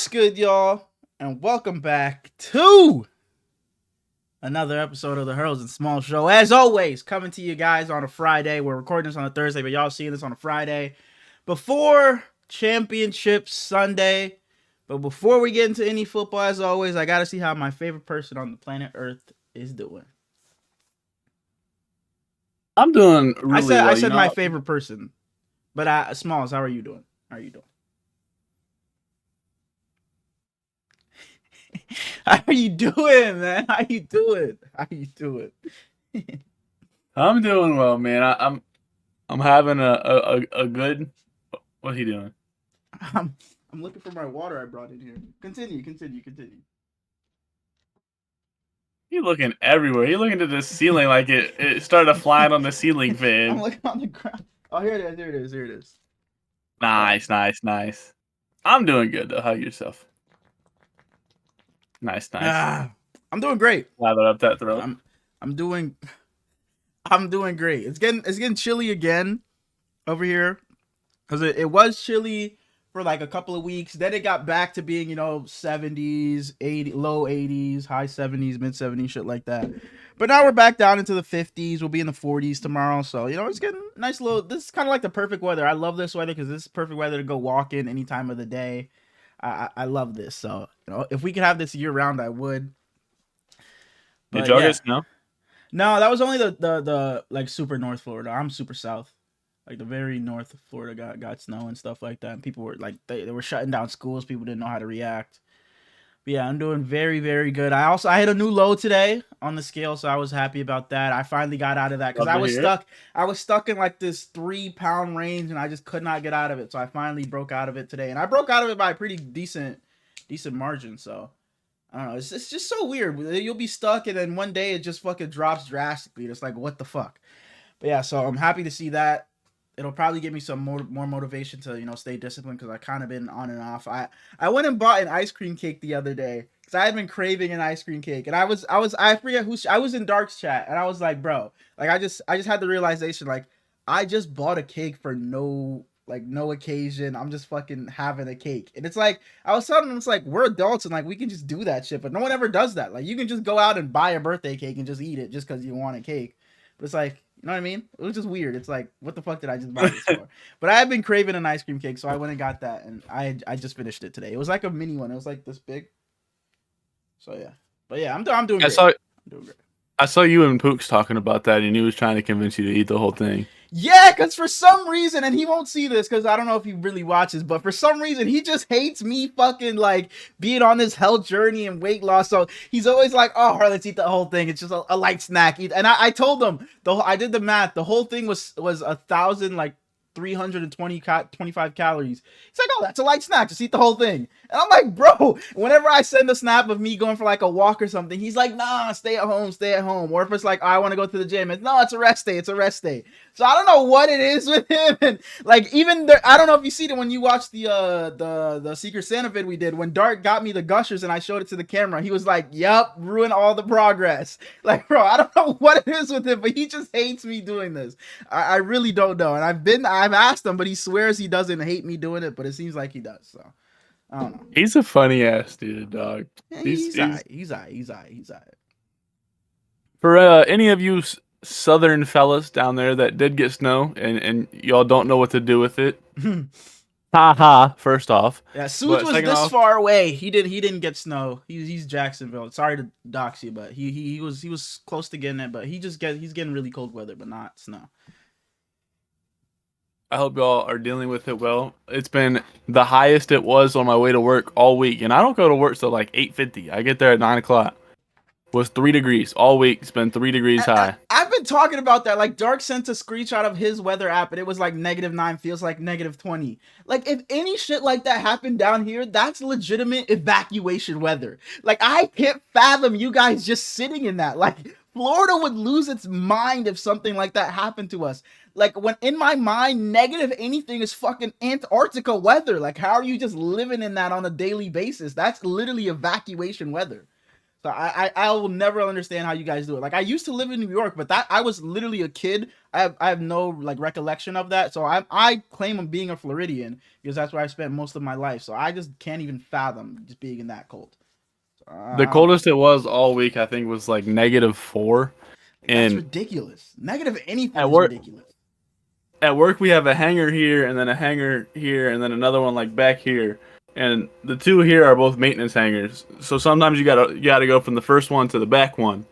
What's good, y'all? And welcome back to another episode of the Hurls and Small Show. As always, coming to you guys on a Friday. We're recording this on a Thursday, but y'all seeing this on a Friday before Championship Sunday. But before we get into any football, as always, I gotta see how my favorite person on the planet Earth is doing. I'm doing really well. I said my favorite person, but Smalls, how are you doing? How are you doing? How are you doing, man? How you doing? How you doing? I'm doing well, man. I'm having a good. What's he doing? I'm looking for my water I brought in here. Continue. He's looking everywhere. He's looking to the ceiling like it started flying on the ceiling fan. I'm looking on the ground. Oh, here it is. Nice. I'm doing good though. How yourself? Nice. I'm doing great. Lather up that throat. I'm doing great. It's getting chilly again over here because it was chilly for like a couple of weeks. Then it got back to being 70s, 80, low 80s, high 70s, mid 70s, shit like that. But now we're back down into the 50s. We'll be in the 40s tomorrow. So it's getting nice little. This is kind of like the perfect weather. I love this weather because this is perfect weather to go walk in any time of the day. I love this. So if we could have this year round, I would. Did y'all get snow? No, that was only the like super North Florida. I'm super south. Like the very north of Florida got snow and stuff like that. And people were like they were shutting down schools. People didn't know how to react. But yeah, I'm doing very, very good. I hit a new low today on the scale, so I was happy about that. I finally got out of that because I was stuck in like this 3-pound range and I just could not get out of it. So I finally broke out of it today. And I broke out of it by a pretty decent margin. So I don't know. It's just so weird. You'll be stuck and then one day it just fucking drops drastically. It's like, what the fuck? But yeah, so I'm happy to see that. It'll probably give me some more motivation to stay disciplined because I kind of been on and off. I went and bought an ice cream cake the other day because I had been craving an ice cream cake, and I forget who I was in Dark's chat, and I was like, bro, like I just had the realization like I just bought a cake for no occasion. I'm just fucking having a cake, and it's like I was telling them it's like we're adults and like we can just do that shit, but no one ever does that. Like you can just go out and buy a birthday cake and just eat it just because you want a cake, but it's like. You know what I mean? It was just weird. It's like, what the fuck did I just buy this for? But I have been craving an ice cream cake, so I went and got that, and I just finished it today. It was like a mini one. It was like this big. So yeah, but yeah, I'm doing great. I'm doing great. I saw you and Pooks talking about that, and he was trying to convince you to eat the whole thing. Yeah, because for some reason, and he won't see this because I don't know if he really watches, but for some reason, he just hates me fucking like being on this health journey and weight loss. So he's always like, oh, let's eat the whole thing. It's just a light snack. And I told him, I did the math. The whole thing was 1,000, like 325 calories. He's like, oh, that's a light snack. Just eat the whole thing. And I'm like, bro, whenever I send a snap of me going for like a walk or something, he's like, nah, stay at home. Or if it's like, oh, I want to go to the gym, it's no, it's a rest day. So I don't know what it is with him. And like, even there, I don't know if you see it when you watch the Secret Santa vid we did, when Dark got me the Gushers and I showed it to the camera, he was like, yup, ruin all the progress. Like, bro, I don't know what it is with him, but he just hates me doing this. I really don't know. And I've asked him, but he swears he doesn't hate me doing it, but it seems like he does. So I don't know. He's a funny ass dude, dog. Yeah, he's all right. For any of you southern fellas down there that did get snow and y'all don't know what to do with it, haha. First off, yeah, Suits was this far away. He didn't get snow. He's Jacksonville. Sorry to dox you, but he was close to getting it, but he's getting really cold weather, but not snow. I hope y'all are dealing with it well. It's been the highest it was on my way to work all week, and I don't go to work till like 8:50. I get there at 9 o'clock. Was 3 degrees all week. It's been 3 degrees high. I've been talking about that. Like Dark sent a screenshot of his weather app, and it was like -9, feels like -20. Like if any shit like that happened down here, that's legitimate evacuation weather. Like I can't fathom you guys just sitting in that. Like Florida would lose its mind if something like that happened to us. Like when in my mind, negative anything is fucking Antarctica weather. Like how are you just living in that on a daily basis? That's literally evacuation weather. So I will never understand how you guys do it. Like I used to live in New York, but that I was literally a kid. I have no like recollection of that. So I claim I'm being a Floridian because that's where I spent most of my life. So I just can't even fathom just being in that cold. So, The I don't know. coldest it was all week, I think, was like -4. That's And ridiculous. Negative anything at is work, ridiculous. we have a hangar here, and then a hangar here, and then another one like back here. And the two here are both maintenance hangars. So sometimes you gotta go from the first one to the back one.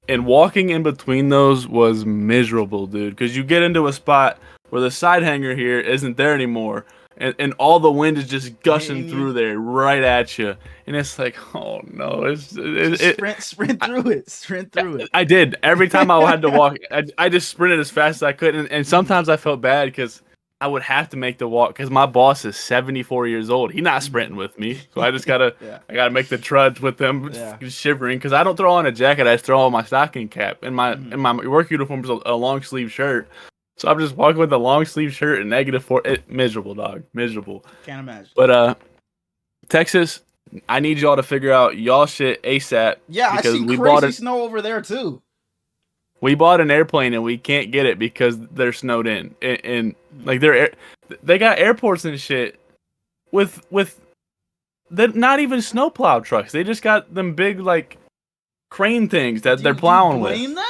And walking in between those was miserable, dude. Because you get into a spot where the side hanger here isn't there anymore, and all the wind is just gushing Hitting you. through there right at you, and it's like, oh no, Just sprint through it. Sprint through it. I did. Every time I had to walk, I just sprinted as fast as I could. And sometimes I felt bad because I would have to make the walk because my boss is 74 years old. He's not sprinting with me. So I just gotta, Yeah. I gotta make the trudge with him, Yeah. shivering because I don't throw on a jacket. I just throw on my stocking cap. And my work uniform is a long sleeve shirt. So I'm just walking with a long sleeve shirt and -4. Miserable, dog. Miserable. Can't imagine. But Texas, I need y'all to figure out y'all shit ASAP. Yeah, I because see we crazy snow over there too. We bought an airplane and we can't get it because they're snowed in, and like they got airports and shit with they're not even snowplow trucks. They just got them big like crane things that they're plowing do you with. blame them?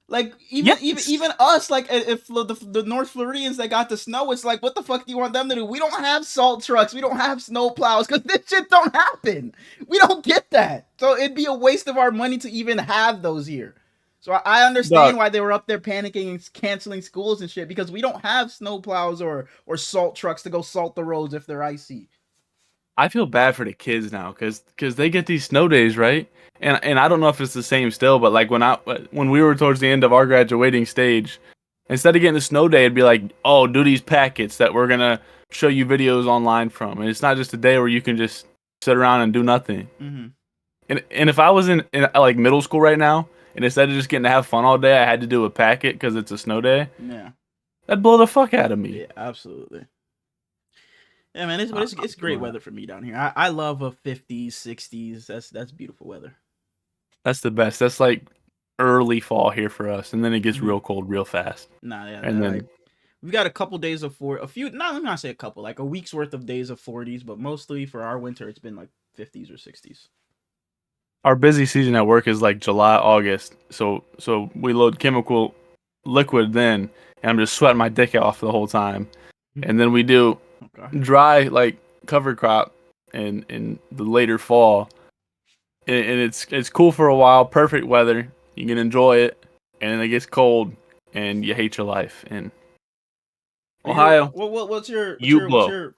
Like even Yes. even us, like if the North Floridians that got the snow, it's like what the fuck do you want them to do? We don't have salt trucks, we don't have snow plows because this shit don't happen. We don't get that, so it'd be a waste of our money to even have those here. So I understand why they were up there panicking and canceling schools and shit because we don't have snow plows or salt trucks to go salt the roads if they're icy. I feel bad for the kids now because they get these snow days, right? And I don't know if it's the same still, but like when we were towards the end of our graduating stage, instead of getting a snow day, it'd be like, oh, do these packets that we're gonna show you videos online from, and it's not just a day where you can just sit around and do nothing. Mm-hmm. And if I was in like middle school right now, and instead of just getting to have fun all day, I had to do a packet because it's a snow day, Yeah, that'd blow the fuck out of me. yeah, absolutely. Yeah, man, it's great weather for me down here. I love a 50s, 60s. That's beautiful weather. That's the best. That's like early fall here for us, and then it gets real cold real fast. Nah, yeah, And then we've got a couple days of a few. No, let me not say a couple, like a week's worth of days of 40s, but mostly for our winter, it's been like 50s or 60s. our busy season at work is like July, August. So we load chemical liquid then, and I'm just sweating my dick off the whole time. And then we do dry like cover crop in the later fall. And it's cool for a while, perfect weather. You can enjoy it, and then it gets cold, and you hate your life. And Ohio, what's your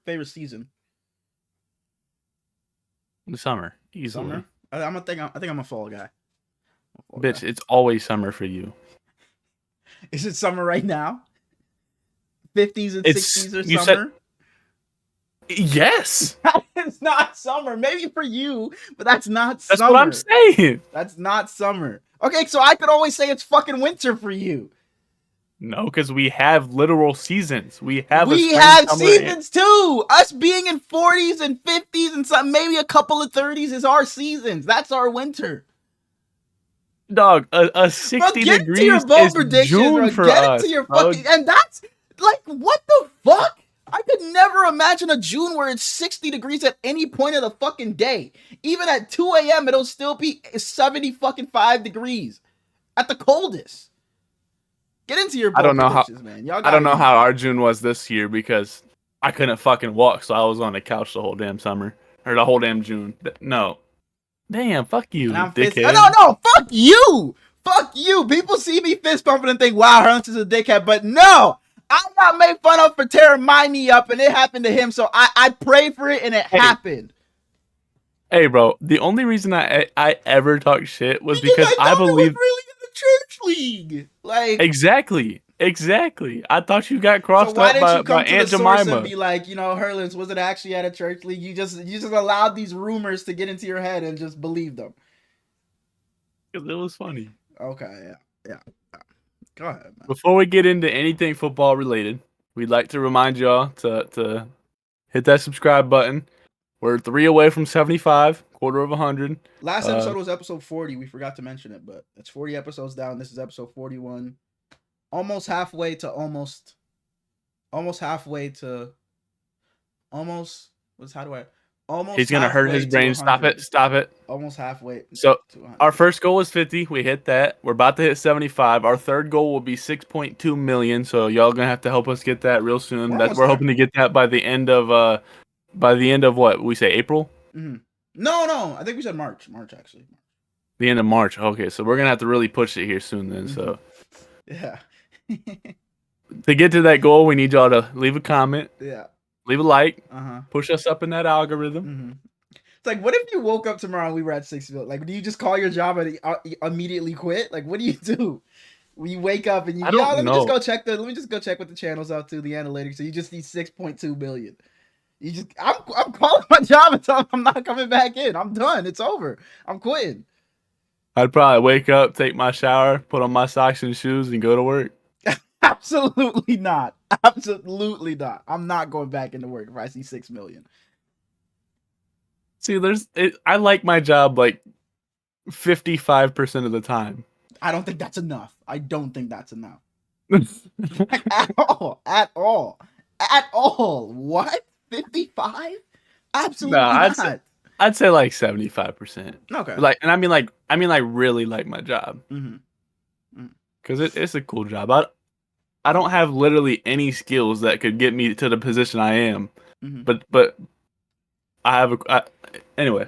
favorite season? The summer, easily. Summer. I think I'm a fall guy. Bitch, it's always summer for you. Is it summer right now? 50s and 60s are summer? Yes. It's not summer. Maybe for you, but that's not That's summer. what I'm saying. That's not summer. Okay, so I could always say it's fucking winter for you. No, because we have literal seasons. We have seasons too. Us being in 40s and 50s and some maybe a couple of 30s is our seasons. That's our winter. Dog, a 60 degrees is June for us. And that's like, what the fuck? I could never imagine a June where it's 60 degrees at any point of the fucking day. Even at 2 a.m., it'll still be 5 degrees at the coldest. Get into your predictions, man. I don't know how our June was this year because I couldn't fucking walk, so I was on the couch the whole damn summer. Or the whole damn June. No. Damn, fuck you, dickhead. No, fuck you! Fuck you! People see me fist pumping and think, wow, Herlance is a dickhead, but no! I got made fun of for tearing my knee up, and it happened to him, so I prayed for it, and it happened. Hey, bro, the only reason I ever talked shit was because I believe... was really in the church league. Like Exactly. I thought you got crossed up by Aunt Jemima. And be like, Herlance, was it actually at a church league? You just allowed these rumors to get into your head and just believed them. Because it was funny. Okay, yeah. Go ahead, man. Before we get into anything football related, we'd like to remind y'all to hit that subscribe button. We're 3 away from 75. quarter of 100. Last episode was episode 40. We forgot to mention it, but it's 40 episodes down. This is episode 41. Almost halfway to almost halfway to almost what's how do I almost He's gonna hurt his brain. Stop it. Stop it. Almost halfway. So our first goal was 50. We hit that. We're about to hit 75. Our third goal will be 6.2 million. So y'all gonna have to help us get that real soon. We're hoping to get that by the end of what we say, April. Mm-hmm. No, I think we said March. March actually. The end of March. Okay, so we're gonna have to really push it here soon then. Mm-hmm. So yeah. To get to that goal, we need y'all to leave a comment. Yeah. Leave a like. Uh-huh. Push us up in that algorithm. Mm-hmm. It's like, what if you woke up tomorrow and we were at 6 million? Like, do you just call your job and immediately quit? Like, what do you do? When you wake up and you let me just go check what the channel's up to, the analytics. So you just need 6.2 billion. You just I'm calling my job and telling them I'm not coming back in. I'm done. It's over. I'm quitting. I'd probably wake up, take my shower, put on my socks and shoes, and go to work. Absolutely not. Absolutely not. I'm not going back into work if I see 6 million. See, I like my job like 55% of the time. I don't think that's enough. At all. What? 55? Absolutely not. I'd say like 75%. Okay. Like, and I mean like really like my job. Mm-hmm. Because it's a cool job. I don't have literally any skills that could get me to the position I am. Mm-hmm. But I have anyway.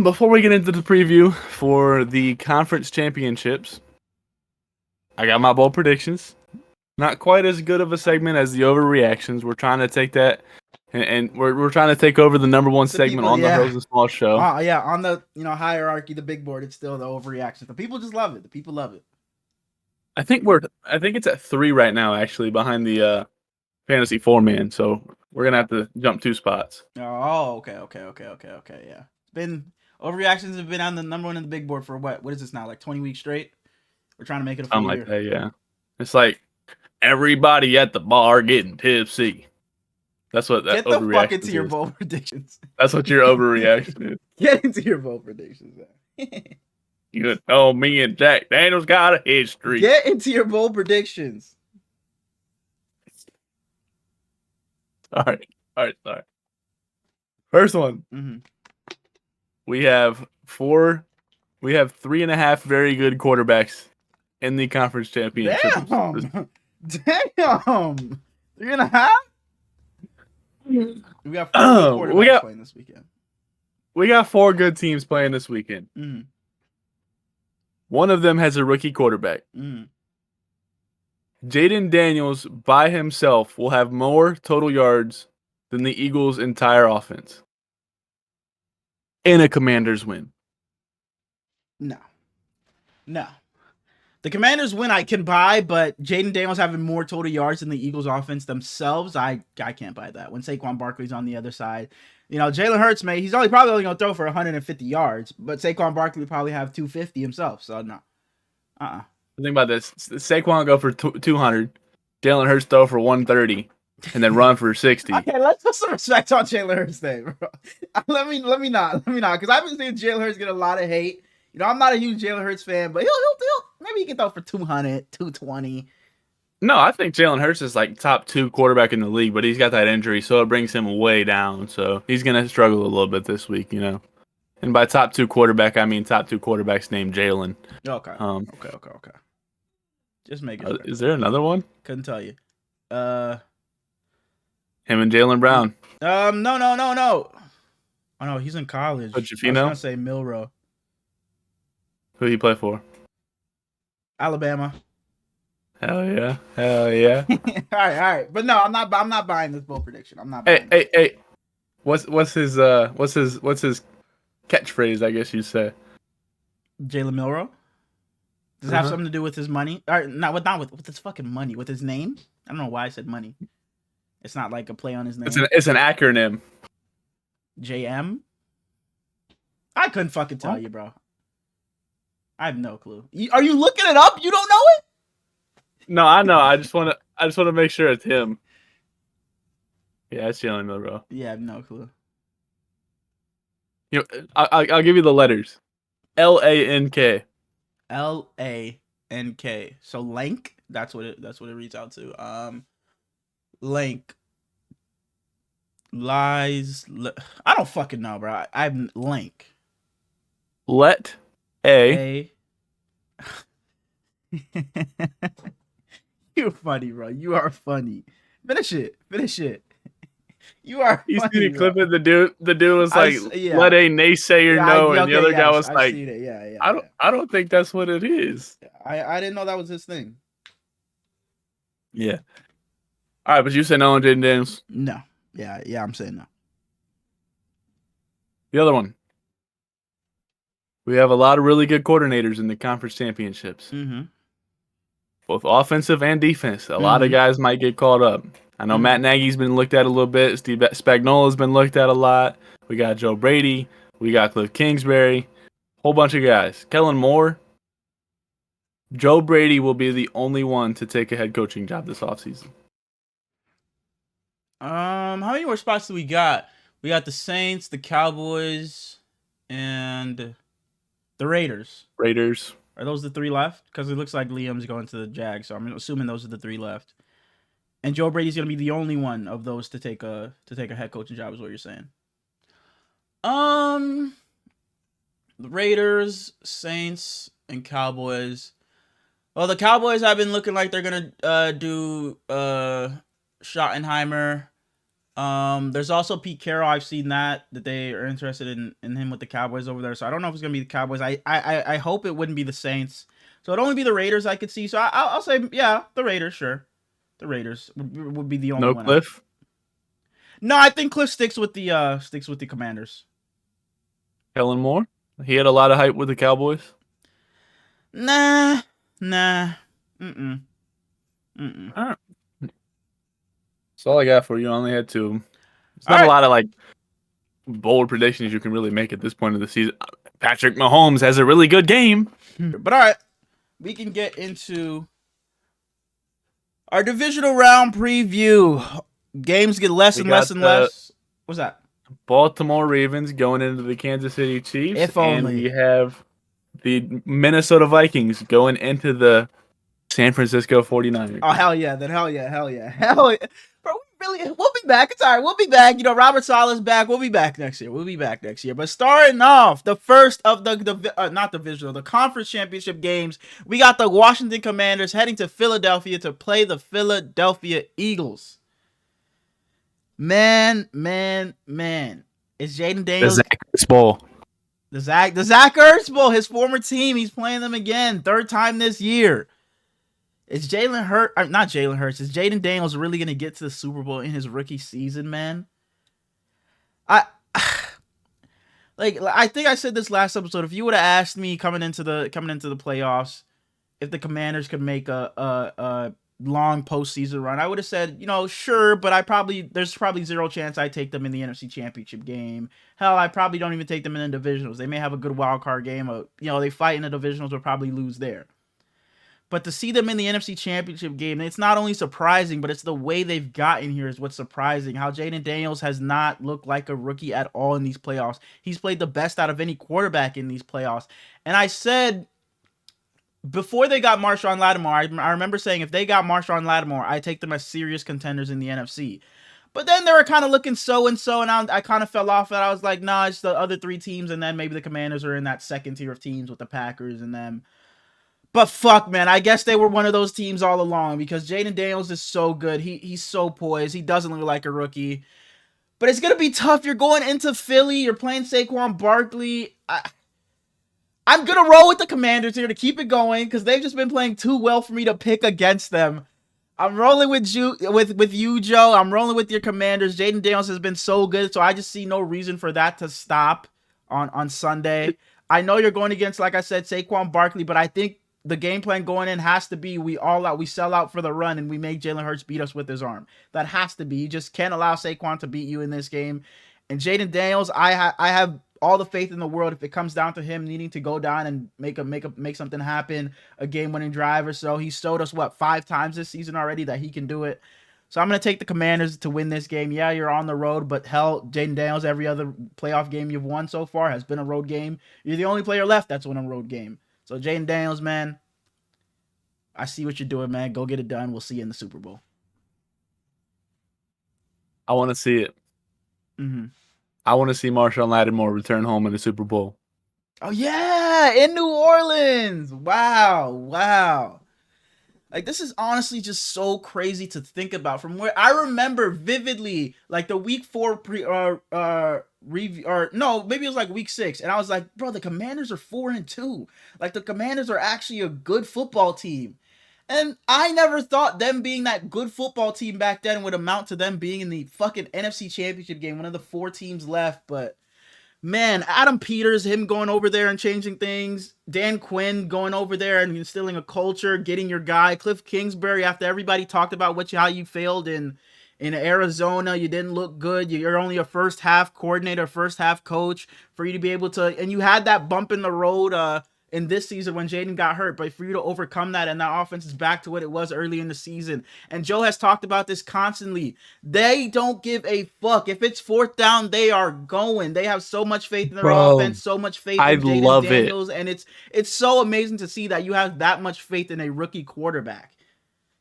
Before we get into the preview for the conference championships, I got my bold predictions. Not quite as good of a segment as the overreactions. We're trying to take that, and we're trying to take over the number one segment on the Rose and Small show. On the hierarchy, the big board, it's still the overreactions. The people just love it. The people love it. I think it's at 3 right now, actually, behind the fantasy 4-man. So we're gonna have to jump 2 spots. Oh, okay, yeah. Overreactions have been on the number one in the big board for what is this now? Like 20 weeks straight? We're trying to make it a full year. Like that, yeah. It's like everybody at the bar getting tipsy. That's what that overreaction is. Get the fuck into your bold predictions. That's what your overreaction is. Get into your bold predictions, man. You know me and Jack Daniels got a history. Get into your bold predictions. All right. First one. Mm-hmm. We have 3.5 very good quarterbacks in the conference championship. Damn. 3.5? We got 4 good quarterbacks playing this weekend. We got 4 good teams playing this weekend. Mm-hmm. One of them has a rookie quarterback. Mm-hmm. Jaden Daniels by himself will have more total yards than the Eagles' entire offense in a Commanders win. No. The Commanders win I can buy, but Jaden Daniels having more total yards than the Eagles offense themselves, I can't buy that. When Saquon Barkley's on the other side, Jalen Hurts he's probably only going to throw for 150 yards, but Saquon Barkley will probably have 250 himself. So no. Think about this: Saquon will go for 200, Jalen Hurts throw for 130, and then run for 60. Okay, let's put some respect on Jalen Hurts' name, bro. Let me not, because I've been seeing Jalen Hurts get a lot of hate. I'm not a huge Jalen Hurts fan, but he'll maybe he can throw for 200, 220. No, I think Jalen Hurts is like top 2 quarterback in the league, but he's got that injury, so it brings him way down. So he's gonna struggle a little bit this week, And by top 2 quarterback, I mean top 2 quarterbacks named Jalen. Okay. Okay. Just make it. Is there another one? Couldn't tell you. Him and Jalen Brown. No. Oh no, he's in college. But I was gonna say Milrow. Who do you play for? Alabama. Hell yeah. all right. But no, I'm not buying this bold prediction. I'm not buying Hey. What's his catchphrase, I guess you'd say? Jalen Milrow? Does it have something to do with his money? Or not with his fucking money, with his name? I don't know why I said money. It's not like a play on his name. It's an acronym. JM? I couldn't fucking tell you, bro. I have no clue. Are you looking it up? You don't know it? No, I know. I just want to make sure it's him. Yeah, it's Jalen Milrow. Yeah, I have no clue. You know, I'll give you the letters. Lank. Lank. So Lank. That's what it reads out to. Lank lies. I don't fucking know, bro. I'm Lank. Let a A. You're funny, bro. You are funny. Finish it. Finish it. You are You see funny, the clip bro. of the dude? The dude was like, Yeah. "Let a naysayer Yeah. know," and the Okay. other guy Yes. was I've like, seen it. Yeah. Yeah. "I don't think that's what it is." Yeah. I didn't know that was his thing. Yeah. All right, but you said no on Jaden Daniels. No. Yeah. Yeah. I'm saying no. The other one. We have a lot of really good coordinators in the conference championships, Mm-hmm. both offensive and defense. A lot of Mm-hmm. guys might get caught up. I know Mm-hmm. Matt Nagy's been looked at a little bit. Steve Spagnuolo's been looked at a lot. We got Joe Brady. We got Cliff Kingsbury. Whole bunch of guys. Kellen Moore. Joe Brady will be the only one to take a head coaching job this offseason. How many more spots do we got? We got the Saints, the Cowboys, and the Raiders. Raiders. Are those the three left? Because it looks like Liam's going to the Jags, so I'm assuming those are the three left. And Joe Brady's gonna be the only one of those to take a head coaching job, is what you're saying. The Raiders, Saints, and Cowboys. Well, the Cowboys have been looking like they're gonna do Schottenheimer. There's also Pete Carroll. I've seen that they are interested in him with the Cowboys over there. So I don't know if it's gonna be the Cowboys. I hope it wouldn't be the Saints. So it'd only be the Raiders I could see. So I'll say yeah, the Raiders. Sure, the Raiders would be the only No one. Cliff. No, I think Cliff sticks with the Commanders. Kellen Moore. He had a lot of hype with the Cowboys. Nah. Mm-mm. All right. That's all I got for you. I only had two. It's All not a right. lot of like bold predictions you can really make at this point of the season. Patrick Mahomes has a really good game. But all right, we can get into our divisional round preview. Games get less and less and less. What's that? Baltimore Ravens going into the Kansas City Chiefs. If and only. we have the Minnesota Vikings going into the San Francisco 49ers. Oh, hell yeah. Then hell yeah. Hell yeah. Bro, we'll be back. It's all right. We'll be back. You know, Robert Saleh's back. We'll be back next year. But starting off, the first of the conference championship games, we got the Washington Commanders heading to Philadelphia to play the Philadelphia Eagles. Man. It's Jaden Daniels. The Zach Ertz Bowl. The Zach Ertz Bowl, his former team. He's playing them again. Third time this year. Is Jalen Hurts, not Jalen Hurts, is Jaden Daniels really going to get to the Super Bowl in his rookie season, man? I think I said this last episode. If you would have asked me coming into the playoffs if the Commanders could make a long postseason run, I would have said, sure, but there's probably zero chance I take them in the NFC Championship game. Hell, I probably don't even take them in the divisionals. They may have a good wild card game. They fight in the divisionals, will probably lose there. But to see them in the NFC Championship game, it's not only surprising, but it's the way they've gotten here is what's surprising. How Jaden Daniels has not looked like a rookie at all in these playoffs. He's played the best out of any quarterback in these playoffs. And I said, before they got Marshawn Lattimore, I remember saying if they got Marshawn Lattimore, I take them as serious contenders in the NFC. But then they were kind of looking so-and-so, and I kind of fell off it. I was like, nah, it's the other three teams, and then maybe the Commanders are in that second tier of teams with the Packers and them. But fuck, man, I guess they were one of those teams all along because Jaden Daniels is so good. He's so poised. He doesn't look like a rookie. But it's going to be tough. You're going into Philly. You're playing Saquon Barkley. I'm going to roll with the Commanders here to keep it going because they've just been playing too well for me to pick against them. I'm rolling with you, Joe. I'm rolling with your Commanders. Jaden Daniels has been so good, so I just see no reason for that to stop on Sunday. I know you're going against, like I said, Saquon Barkley, but I think the game plan going in has to be we sell out for the run and we make Jalen Hurts beat us with his arm. That has to be. You just can't allow Saquon to beat you in this game. And Jaden Daniels, I have all the faith in the world if it comes down to him needing to go down and make something happen, a game-winning drive or so. He showed us 5 times this season already that he can do it. So I'm going to take the Commanders to win this game. Yeah, you're on the road, but hell, Jaden Daniels, every other playoff game you've won so far has been a road game. You're the only player left that's won a road game. So Jaden Daniels, man, I see what you're doing, man. Go get it done. We'll see you in the Super Bowl. I want to see it. Mm-hmm. I want to see Marshawn Lattimore return home in the Super Bowl. Oh, yeah, in New Orleans. Wow. Like, this is honestly just so crazy to think about. From where I remember vividly, like the week 4 review, or no, maybe it was like week 6, and I was like, bro, the Commanders are 4-2. Like, the Commanders are actually a good football team. And I never thought them being that good football team back then would amount to them being in the fucking NFC Championship game, one of the 4 teams left, but man, Adam Peters, him going over there and changing things. Dan Quinn going over there and instilling a culture, getting your guy. Cliff Kingsbury, after everybody talked about how you failed in Arizona, you didn't look good. You're only a first half coordinator, first half coach. For you to be able to, and you had that bump in the road in this season when Jaden got hurt, but for you to overcome that and that offense is back to what it was early in the season. And Joe has talked about this constantly. They don't give a fuck. If it's 4th down, they are going. They have so much faith in their offense, so much faith in Jaden Daniels, and it's so amazing to see that you have that much faith in a rookie quarterback.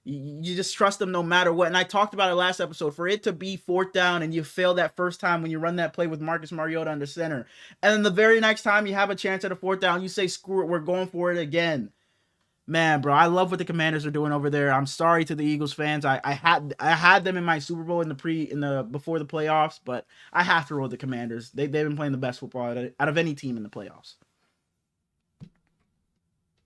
You just trust them no matter what. And I talked about it last episode. For it to be 4th down and you fail that first time when you run that play with Marcus Mariota under center, and then the very next time you have a chance at a 4th down, you say, screw it, we're going for it again. Man, bro, I love what the Commanders are doing over there. I'm sorry to the Eagles fans. I had them in my Super Bowl before the playoffs, but I have to roll the Commanders. They've been playing the best football out of any team in the playoffs.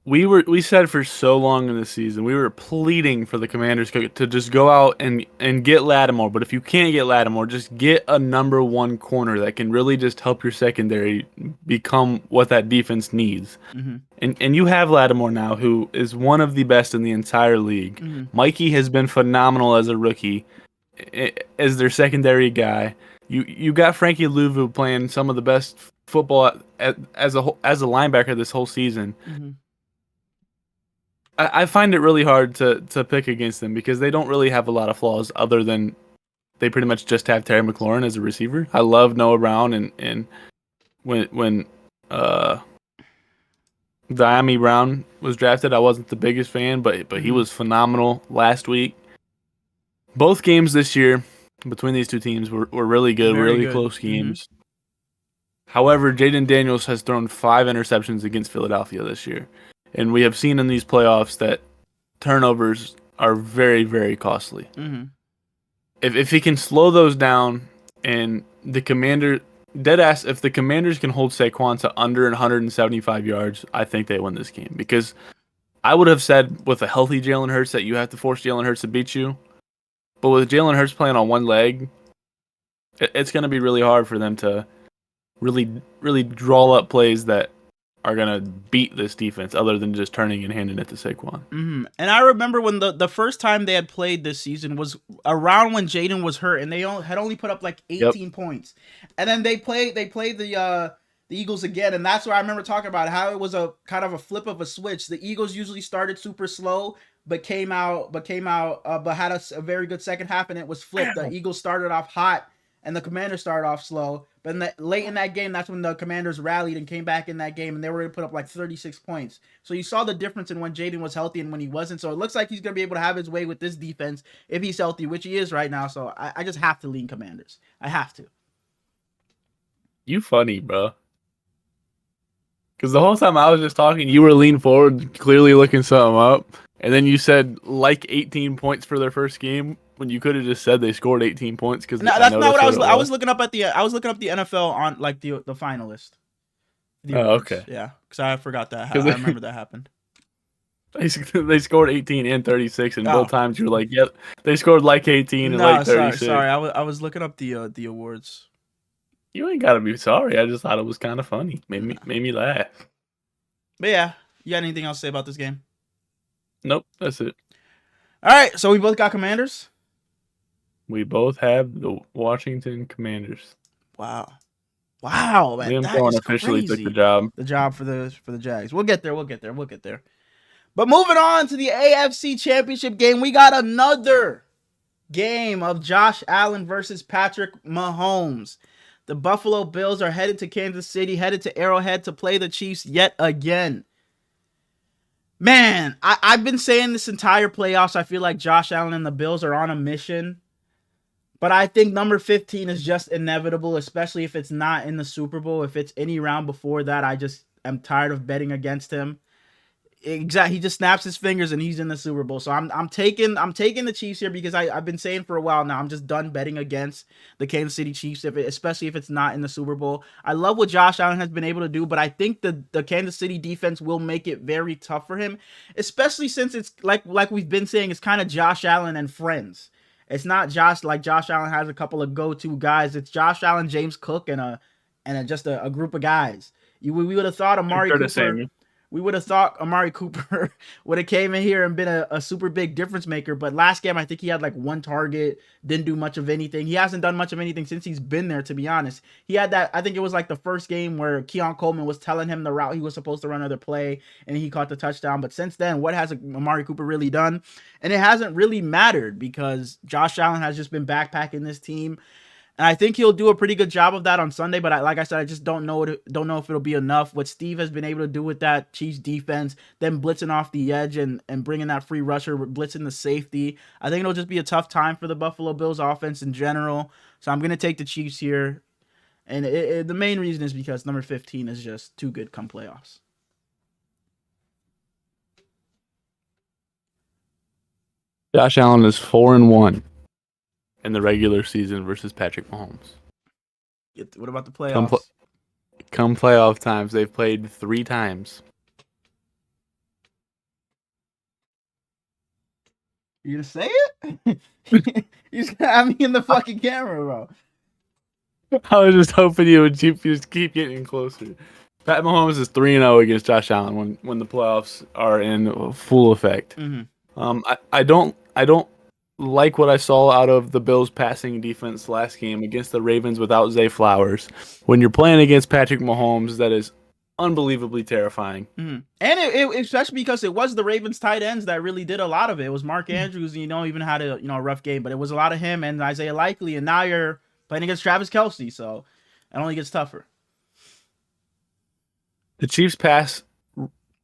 We said for so long in the season, we were pleading for the Commanders to just go out and get Lattimore. But if you can't get Lattimore, just get a number 1 corner that can really just help your secondary become what that defense needs. Mm-hmm. And you have Lattimore now, who is one of the best in the entire league. Mm-hmm. Mikey has been phenomenal as a rookie, as their secondary guy. You got Frankie Louvu playing some of the best football as a linebacker this whole season. Mm-hmm. I find it really hard to pick against them because they don't really have a lot of flaws other than they pretty much just have Terry McLaurin as a receiver. I love Noah Brown and when Diami Brown was drafted, I wasn't the biggest fan, but he was phenomenal last week. Both games this year between these two teams were really good, really close games. Mm-hmm. However, Jaden Daniels has thrown 5 interceptions against Philadelphia this year. And we have seen in these playoffs that turnovers are very, very costly. Mm-hmm. If he can slow those down, and the Commanders can hold Saquon to under 175 yards, I think they win this game. Because I would have said with a healthy Jalen Hurts that you have to force Jalen Hurts to beat you. But with Jalen Hurts playing on one leg, it's going to be really hard for them to really, really draw up plays that are going to beat this defense other than just turning and handing it to Saquon. Mm-hmm. And I remember when the first time they had played this season was around when Jaden was hurt, and they had only put up like 18 points. And then they played the Eagles again, and that's where I remember talking about how it was a kind of a flip of a switch. The Eagles usually started super slow, but had a very good second half, and it was flipped. The Eagles started off hot, and the Commanders started off slow. But late in that game, that's when the Commanders rallied and came back in that game, and they were able to put up like 36 points. So you saw the difference in when Jaden was healthy and when he wasn't. So it looks like he's going to be able to have his way with this defense if he's healthy, which he is right now. So I just have to lean Commanders. I have to. You funny, bro. Because the whole time I was just talking, you were leaning forward, clearly looking something up. And then you said like 18 points for their first game when you could have just said they scored 18 points. Because no, that's not what I was. I was looking up at the. I was looking up the NFL on like the finalist. Okay. Yeah, because I forgot that. I remember that happened. They scored 18 and 36, and both times you were like, "Yep, they scored like 18 and like 36." Sorry. I was looking up the awards. You ain't gotta be sorry. I just thought it was kind of funny. Made me laugh. But yeah, you got anything else to say about this game? Nope, that's it. All right, so we both got Commanders. We both have the Washington Commanders. Wow, man, Liam Coen officially took the job. The job for the Jags. We'll get there. But moving on to the AFC Championship game, we got another game of Josh Allen versus Patrick Mahomes. The Buffalo Bills are headed to Kansas City, headed to Arrowhead to play the Chiefs yet again. Man, I've been saying this entire playoffs, I feel like Josh Allen and the Bills are on a mission. But I think number 15 is just inevitable, especially if it's not in the Super Bowl. If it's any round before that, I just am tired of betting against him. Exactly, he just snaps his fingers and he's in the Super Bowl. So I'm taking the Chiefs here because I've been saying for a while now I'm just done betting against the Kansas City Chiefs, especially if it's not in the Super Bowl. I love what Josh Allen has been able to do, but I think the Kansas City defense will make it very tough for him, especially since it's like we've been saying, it's kind of Josh Allen and friends. It's not Josh Allen has a couple of go-to guys. It's Josh Allen, James Cook, and just a group of guys. We would have thought Amari Cooper. We would have thought Amari Cooper would have came in here and been a super big difference maker. But last game, I think he had like one target, didn't do much of anything. He hasn't done much of anything since he's been there, to be honest. He had that, I think it was like the first game where Keon Coleman was telling him the route he was supposed to run another play, and he caught the touchdown. But since then, what has Amari Cooper really done? And it hasn't really mattered because Josh Allen has just been backpacking this team. And I think he'll do a pretty good job of that on Sunday. But like I said, I just don't know if it'll be enough. What Steve has been able to do with that Chiefs defense, them blitzing off the edge and bringing that free rusher, blitzing the safety. I think it'll just be a tough time for the Buffalo Bills offense in general. So I'm going to take the Chiefs here. And the main reason is because number 15 is just too good come playoffs. Josh Allen is 4-1 in the regular season versus Patrick Mahomes. What about the playoffs? Come playoff times, they've played 3 times. You gonna say it? You just have me in the fucking camera, bro. I was just hoping you would keep getting closer. Pat Mahomes is 3-0 against Josh Allen when the playoffs are in full effect. Mm-hmm. I don't like what I saw out of the Bills' passing defense last game against the Ravens without Zay Flowers. When you're playing against Patrick Mahomes, that is unbelievably terrifying. Mm-hmm. And it especially because it was the Ravens tight ends that really did a lot of it. It was Mark Andrews, even had a rough game, but it was a lot of him and Isaiah Likely, and now you're playing against Travis Kelce, so it only gets tougher. The Chiefs' pass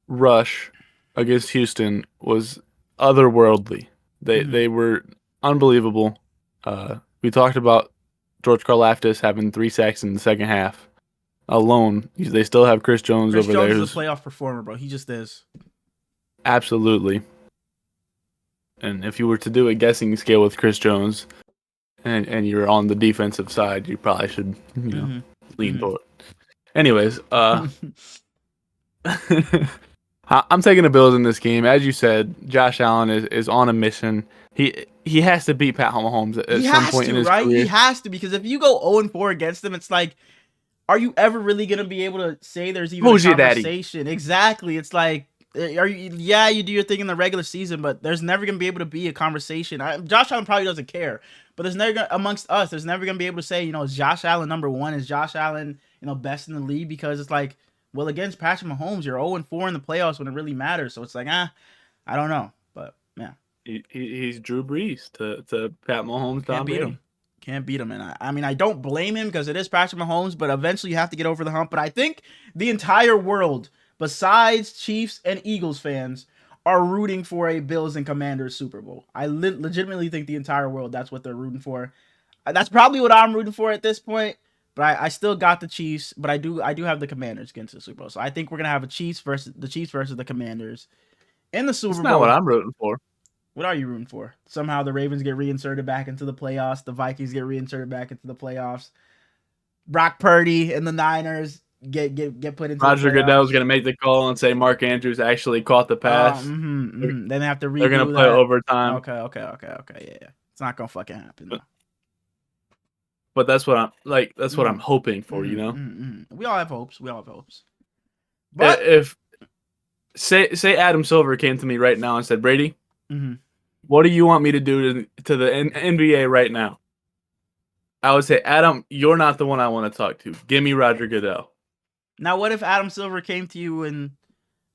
rush against Houston was otherworldly. They were unbelievable. We talked about George Karlaftis having 3 sacks in the second half alone. They still have Chris Jones over there. Chris Jones is a playoff performer, bro. He just is. Absolutely. And if you were to do a guessing scale with Chris Jones and you're on the defensive side, you probably should lean toward it. Anyways, I'm taking the Bills in this game. As you said, Josh Allen is on a mission. He has to beat Pat Mahomes at some point in his career. He has to, because if you go 0-4 against him, it's like, are you ever really gonna be able to say there's even a conversation? Exactly. It's like, you do your thing in the regular season, but there's never gonna be able to be a conversation. Josh Allen probably doesn't care, but there's never amongst us, there's never gonna be able to say, is Josh Allen number 1? Is Josh Allen, best in the league? Because it's like, well, against Patrick Mahomes, you're 0-4 in the playoffs when it really matters. So it's like, I don't know, but yeah, he's Drew Brees to Pat Mahomes. Can't beat him. And I don't blame him because it is Patrick Mahomes, but eventually you have to get over the hump. But I think the entire world, besides Chiefs and Eagles fans, are rooting for a Bills and Commanders Super Bowl. I legitimately think the entire world, that's what they're rooting for. That's probably what I'm rooting for at this point. But I still got the Chiefs, but I do have the Commanders against the Super Bowl. So I think we're gonna have the Chiefs versus the Commanders in the Super Bowl. That's not what I'm rooting for. What are you rooting for? Somehow the Ravens get reinserted back into the playoffs. The Vikings get reinserted back into the playoffs. Brock Purdy and the Niners get put into. Roger Goodell's gonna make the call and say Mark Andrews actually caught the pass. Then they have to redo. They're gonna play overtime. Okay. Yeah. It's not gonna fucking happen. No. But that's what I'm hoping for. We all have hopes. But if say Adam Silver came to me right now and said, Brady, what do you want me to do to the NBA right now? I would say, Adam, you're not the one I want to talk to. Give me Roger Goodell. Now, what if Adam Silver came to you and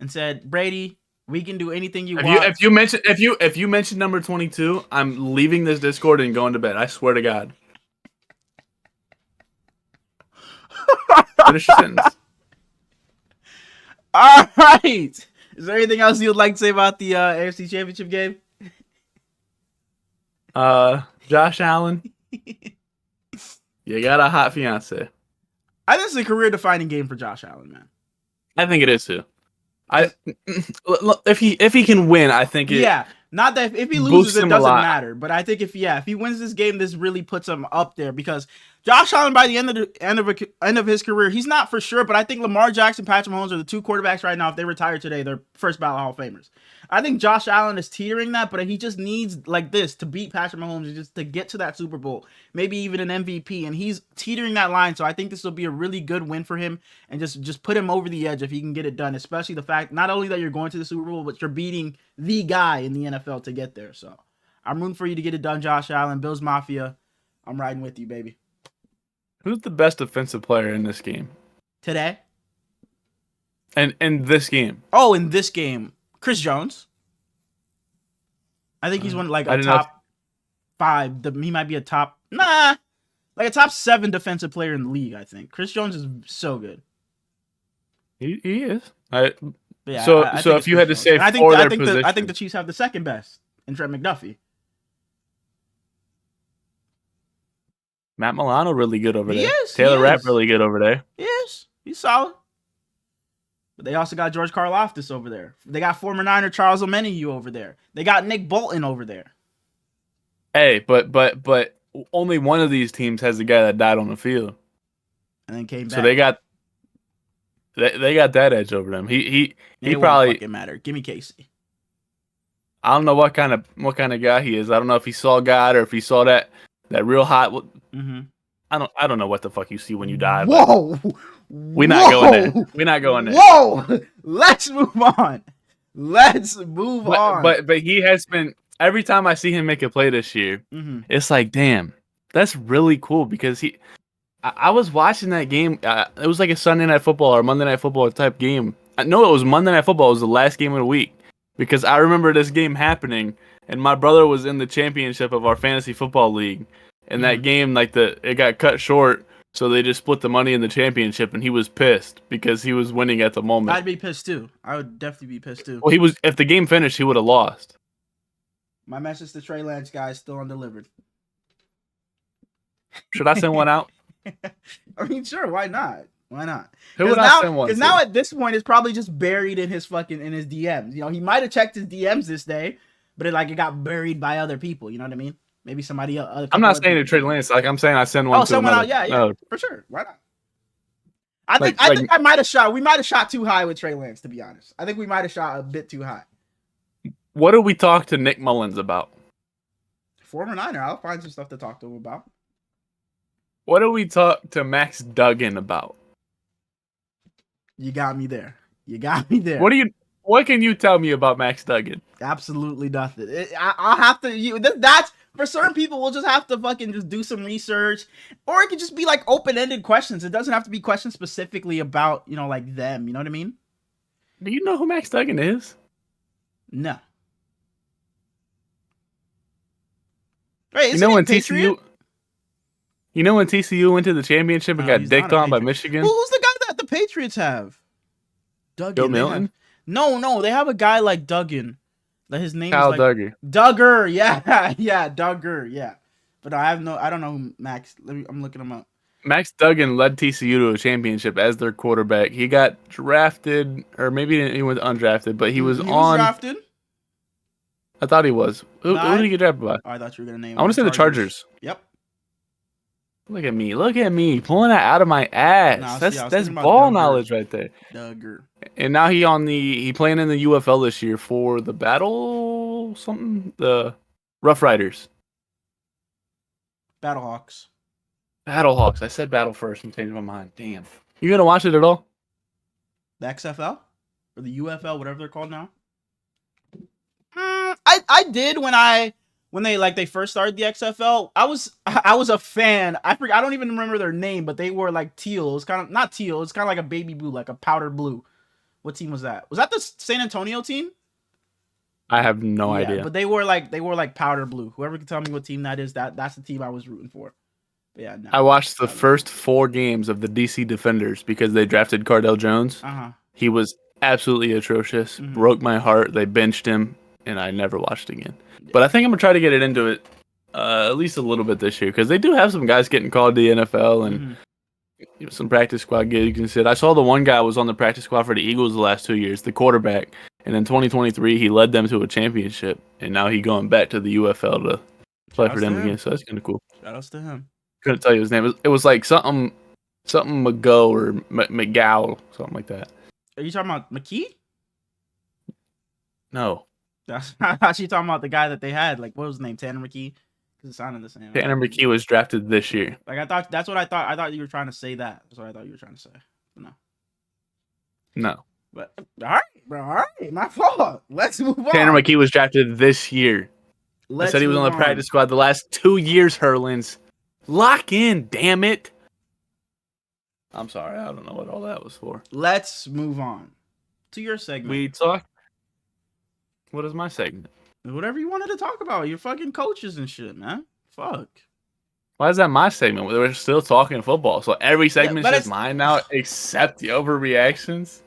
said, Brady, We can do anything you If want. you mention number 22, I'm leaving this Discord and going to bed. I swear to God. Finish your sentence. All right. Is there anything else you'd like to say about the AFC Championship game? Josh Allen, you got a hot fiance. I think it's a career-defining game for Josh Allen, man. I think it is too. If he can win, I think it. Yeah, not that if he loses, it doesn't matter. But I think if he wins this game, this really puts him up there because Josh Allen, by the end of his career, he's not for sure. But I think Lamar Jackson, Patrick Mahomes are the two quarterbacks right now. If they retire today, they're first ballot Hall of Famers. I think Josh Allen is teetering that, but he just needs like this to beat Patrick Mahomes, just to get to that Super Bowl, maybe even an MVP, and he's teetering that line. So I think this will be a really good win for him, and just put him over the edge if he can get it done. Especially the fact not only that you're going to the Super Bowl, but you're beating the guy in the NFL to get there. So I'm rooting for you to get it done, Josh Allen. Bills Mafia, I'm riding with you, baby. Who's the best defensive player in this game Today? And in this game? Oh, in this game, Chris Jones. I think he's one like a top 5. He might be a top like a top 7 defensive player in the league. I think Chris Jones is so good. He is. Yeah, so think if you had to say I position, I think the Chiefs have the second best in Trent McDuffie. Matt Milano really good over there. Is, Taylor Rapp really good over there. Yes, he's solid. But they also got George Karlaftis over there. They got former Niner Charles Omenihu over there. They got Nick Bolton over there. Hey, but only one of these teams has the guy that died on the field, and then came back. So they got that edge over them. He probably fucking matter. Give me Casey. I don't know what kind of guy he is. I don't know if he saw God or if he saw that real hot. Mm-hmm. I don't know what the fuck you see when you die. Whoa, we're not going there. We're not going there. Whoa, let's move on. But he has been, every time I see him make a play this year, It's like, damn, that's really cool because I was watching that game. It was like a Sunday Night Football or Monday Night Football type game. No, it was Monday Night Football. It was the last game of the week because I remember this game happening, and my brother was in the championship of our fantasy football league. And that game, it got cut short, so they just split the money in the championship, and he was pissed because he was winning at the moment. I'd be pissed too. I would definitely be pissed too. Well, if the game finished, he would have lost. My message to Trey Lance, guys, still undelivered. Should I send one out? I mean, sure. Why not? Why not? Who would I send one? Because now at this point, it's probably just buried in his DMs. You know, he might have checked his DMs this day, but it got buried by other people. You know what I mean? Maybe somebody else. I'm not saying to Trey Lance. Like I'm saying, I send one. Oh, someone out. Yeah, for sure. Why not? I think I might have shot. We might have shot too high with Trey Lance. To be honest, I think we might have shot a bit too high. What do we talk to Nick Mullins about? Former Niner. I'll find some stuff to talk to him about. What do we talk to Max Duggan about? You got me there. What can you tell me about Max Duggan? Absolutely nothing. I'll have to. That's for certain people. We'll just have to fucking just do some research, or it could just be like open-ended questions. It doesn't have to be questions specifically about like them. You know what I mean? Do you know who Max Duggan is? No. Wait, you know when TCU? You know when TCU went to the championship and got dicked on by Michigan? Who's the guy that the Patriots have? Duggan. Joe Milton? No, they have a guy like Duggan. That his name Kyle is like Duggar. Duggar, yeah, Duggar, yeah. But I don't know who Max. I'm looking him up. Max Duggan led TCU to a championship as their quarterback. He got drafted, or maybe he was undrafted, but he was drafted. I thought he was. Who did he get drafted by? Oh, I thought you were gonna name. I want to say the Chargers. Yep. Look at me pulling that out of my ass. That's ball knowledge right there. Duggar. And now he playing in the UFL this year for the the Rough Riders. Battlehawks. I said battle first and changed my mind. Damn. You gonna watch it at all? The XFL or the UFL, whatever they're called now. I did when they first started the XFL. I was a fan. I don't even remember their name, but they wore like teal. It was kind of not teal. It's kind of like a baby blue, like a powder blue. What team was that? Was that the San Antonio team? I have no Yeah, idea. but they were like powder blue. Whoever can tell me what team that is, that's the team I was rooting for. But yeah, no. I watched the first 4 games of the DC Defenders because they drafted Cardell Jones. Uh-huh. He was absolutely atrocious. Mhm. Broke my heart. They benched him, and I never watched again. Yeah. But I think I'm gonna try to get it into it at least a little bit this year because they do have some guys getting called to the NFL and some practice squad gigs and shit. I saw the one guy was on the practice squad for the Eagles the last 2 years, the quarterback, and in 2023 he led them to a championship, and now he going back to the UFL to play for them again. So that's kind of cool. Shout outs to him. Couldn't tell you his name. It was like something McGo or McGow, something like that. Are you talking about McKee? No. I thought you talking about the guy that they had. Like, what was his name? Tanner McKee? Because it sounded the same. Tanner McKee was drafted this year. Like, I thought that's what I thought. I thought you were trying to say that. That's what I thought you were trying to say. But no. No. But all right, bro. All right, my fault. Let's move on. Tanner McKee was drafted this year. I said he was on the practice squad the last 2 years, Hurlins. Lock in, damn it. I'm sorry. I don't know what all that was for. Let's move on to your segment. We talk. What is my segment? Whatever you wanted to talk about. Your fucking coaches and shit, man. Fuck. Why is that my segment? We're still talking football. So every segment is but just mine now, except the overreactions.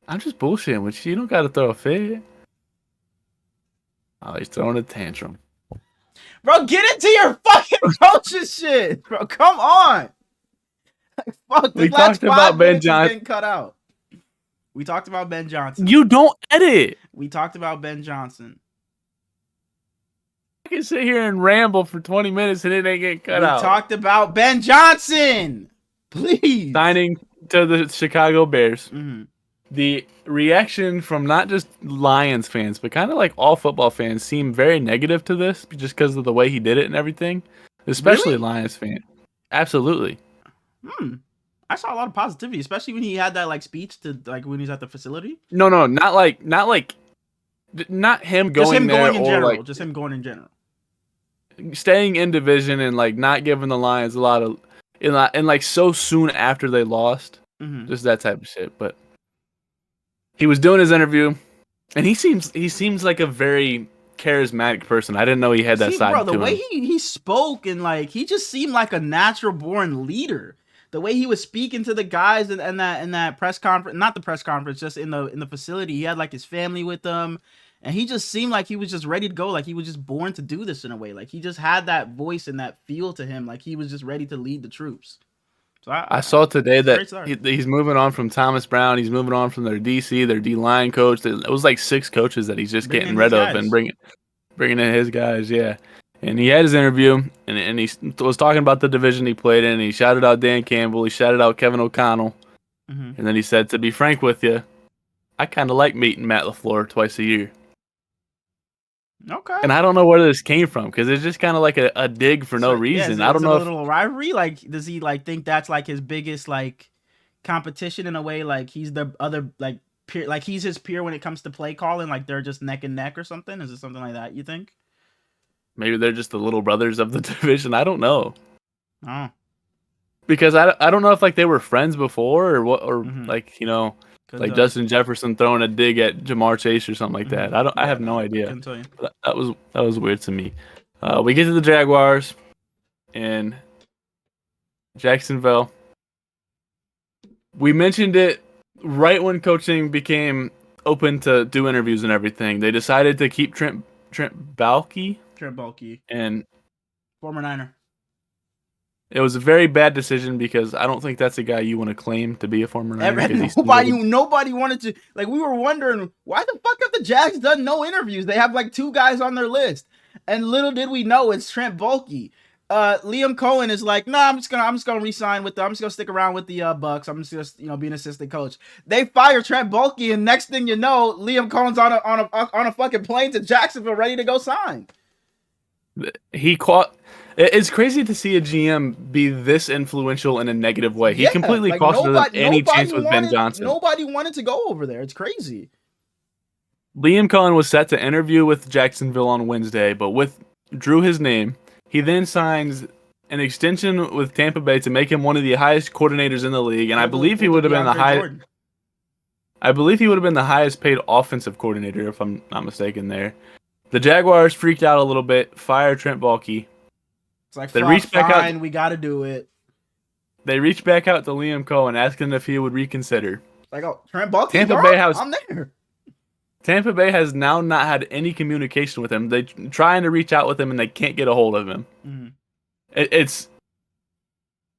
I'm just bullshitting with you. You don't got to throw a fit. Oh, he's throwing a tantrum. Bro, get into your fucking coaches shit. Bro, come on. Fuck, we talked about Ben Johnson. Cut out. We talked about Ben Johnson. You don't edit. We talked about Ben Johnson. I can sit here and ramble for 20 minutes and it ain't get cut out. We talked about Ben Johnson. Please. Signing to the Chicago Bears. Mm-hmm. The reaction from not just Lions fans, but kind of like all football fans seem very negative to this just because of the way he did it and everything. Especially really? Lions fans. Absolutely. I saw a lot of positivity, especially when he had that like speech to like when he's at the facility. No, not him going just him there going in or general. like Just him going in general. staying in division and like not giving the Lions a lot of and like so soon after they lost. Mm-hmm. Just that type of shit. But he was doing his interview and he seems like a very charismatic person. I didn't know he had that side to him. The way he spoke and like he just seemed like a natural born leader. The way he was speaking to the guys in that press conference, not the press conference, just in the facility, he had like his family with him, and he just seemed like he was just ready to go, like he was just born to do this in a way, like he just had that voice and that feel to him, like he was just ready to lead the troops. So I saw today that he's moving on from Thomas Brown. He's moving on from their DC, their D-line coach. It was like 6 coaches that he's just getting rid of and bringing in his guys. Yeah. And he had his interview, and he was talking about the division he played in. And he shouted out Dan Campbell. He shouted out Kevin O'Connell. Mm-hmm. And then he said, to be frank with you, I kind of like meeting Matt LaFleur twice a year. Okay. And I don't know where this came from, because it's just kind of like a dig for no reason. I don't know. A little rivalry? Like, does he like think that's like his biggest like competition in a way? Like he's the other like peer, like he's his peer when it comes to play calling. Like they're just neck and neck or something. Is it something like that? You think? Maybe they're just the little brothers of the division. I don't know. Oh. Because I don't know if like they were friends before or what, or like, you know, like Justin Jefferson throwing a dig at Jamar Chase or something like that. I have no idea. I couldn't tell you. But that was weird to me. We get to the Jaguars in Jacksonville. We mentioned it right when coaching became open to do interviews and everything. They decided to keep Trent Baalke. And former Niner. It was a very bad decision because I don't think that's a guy you want to claim to be a former Niner. Nobody wanted to. Like, we were wondering, why the fuck have the Jags done no interviews? They have like 2 guys on their list. And little did we know it's Trent Baalke. Liam Coen is like, nah, I'm just gonna resign with I'm just gonna stick around with the Bucks. I'm just be an assistant coach. They fire Trent Baalke, and next thing you know, Liam Cohen's on a fucking plane to Jacksonville ready to go sign. It's crazy to see a GM be this influential in a negative way. He completely costed them any chance with Ben Johnson. Nobody wanted to go over there. It's crazy. Liam Coen was set to interview with Jacksonville on Wednesday, but drew his name. He then signs an extension with Tampa Bay to make him one of the highest coordinators in the league, and I believe he would have been the highest. I believe he would have been the highest paid offensive coordinator, if I'm not mistaken there. The Jaguars freaked out a little bit, fired Trent Baalke. It's like, They fuck, reached back out. fine, we got to do it. They reached back out to Liam Coen, asking if he would reconsider. It's like, oh, Trent Baalke's Tampa gone? Bay has I'm there. Tampa Bay has now not had any communication with him. They trying to reach out with him and they can't get a hold of him. Mm-hmm.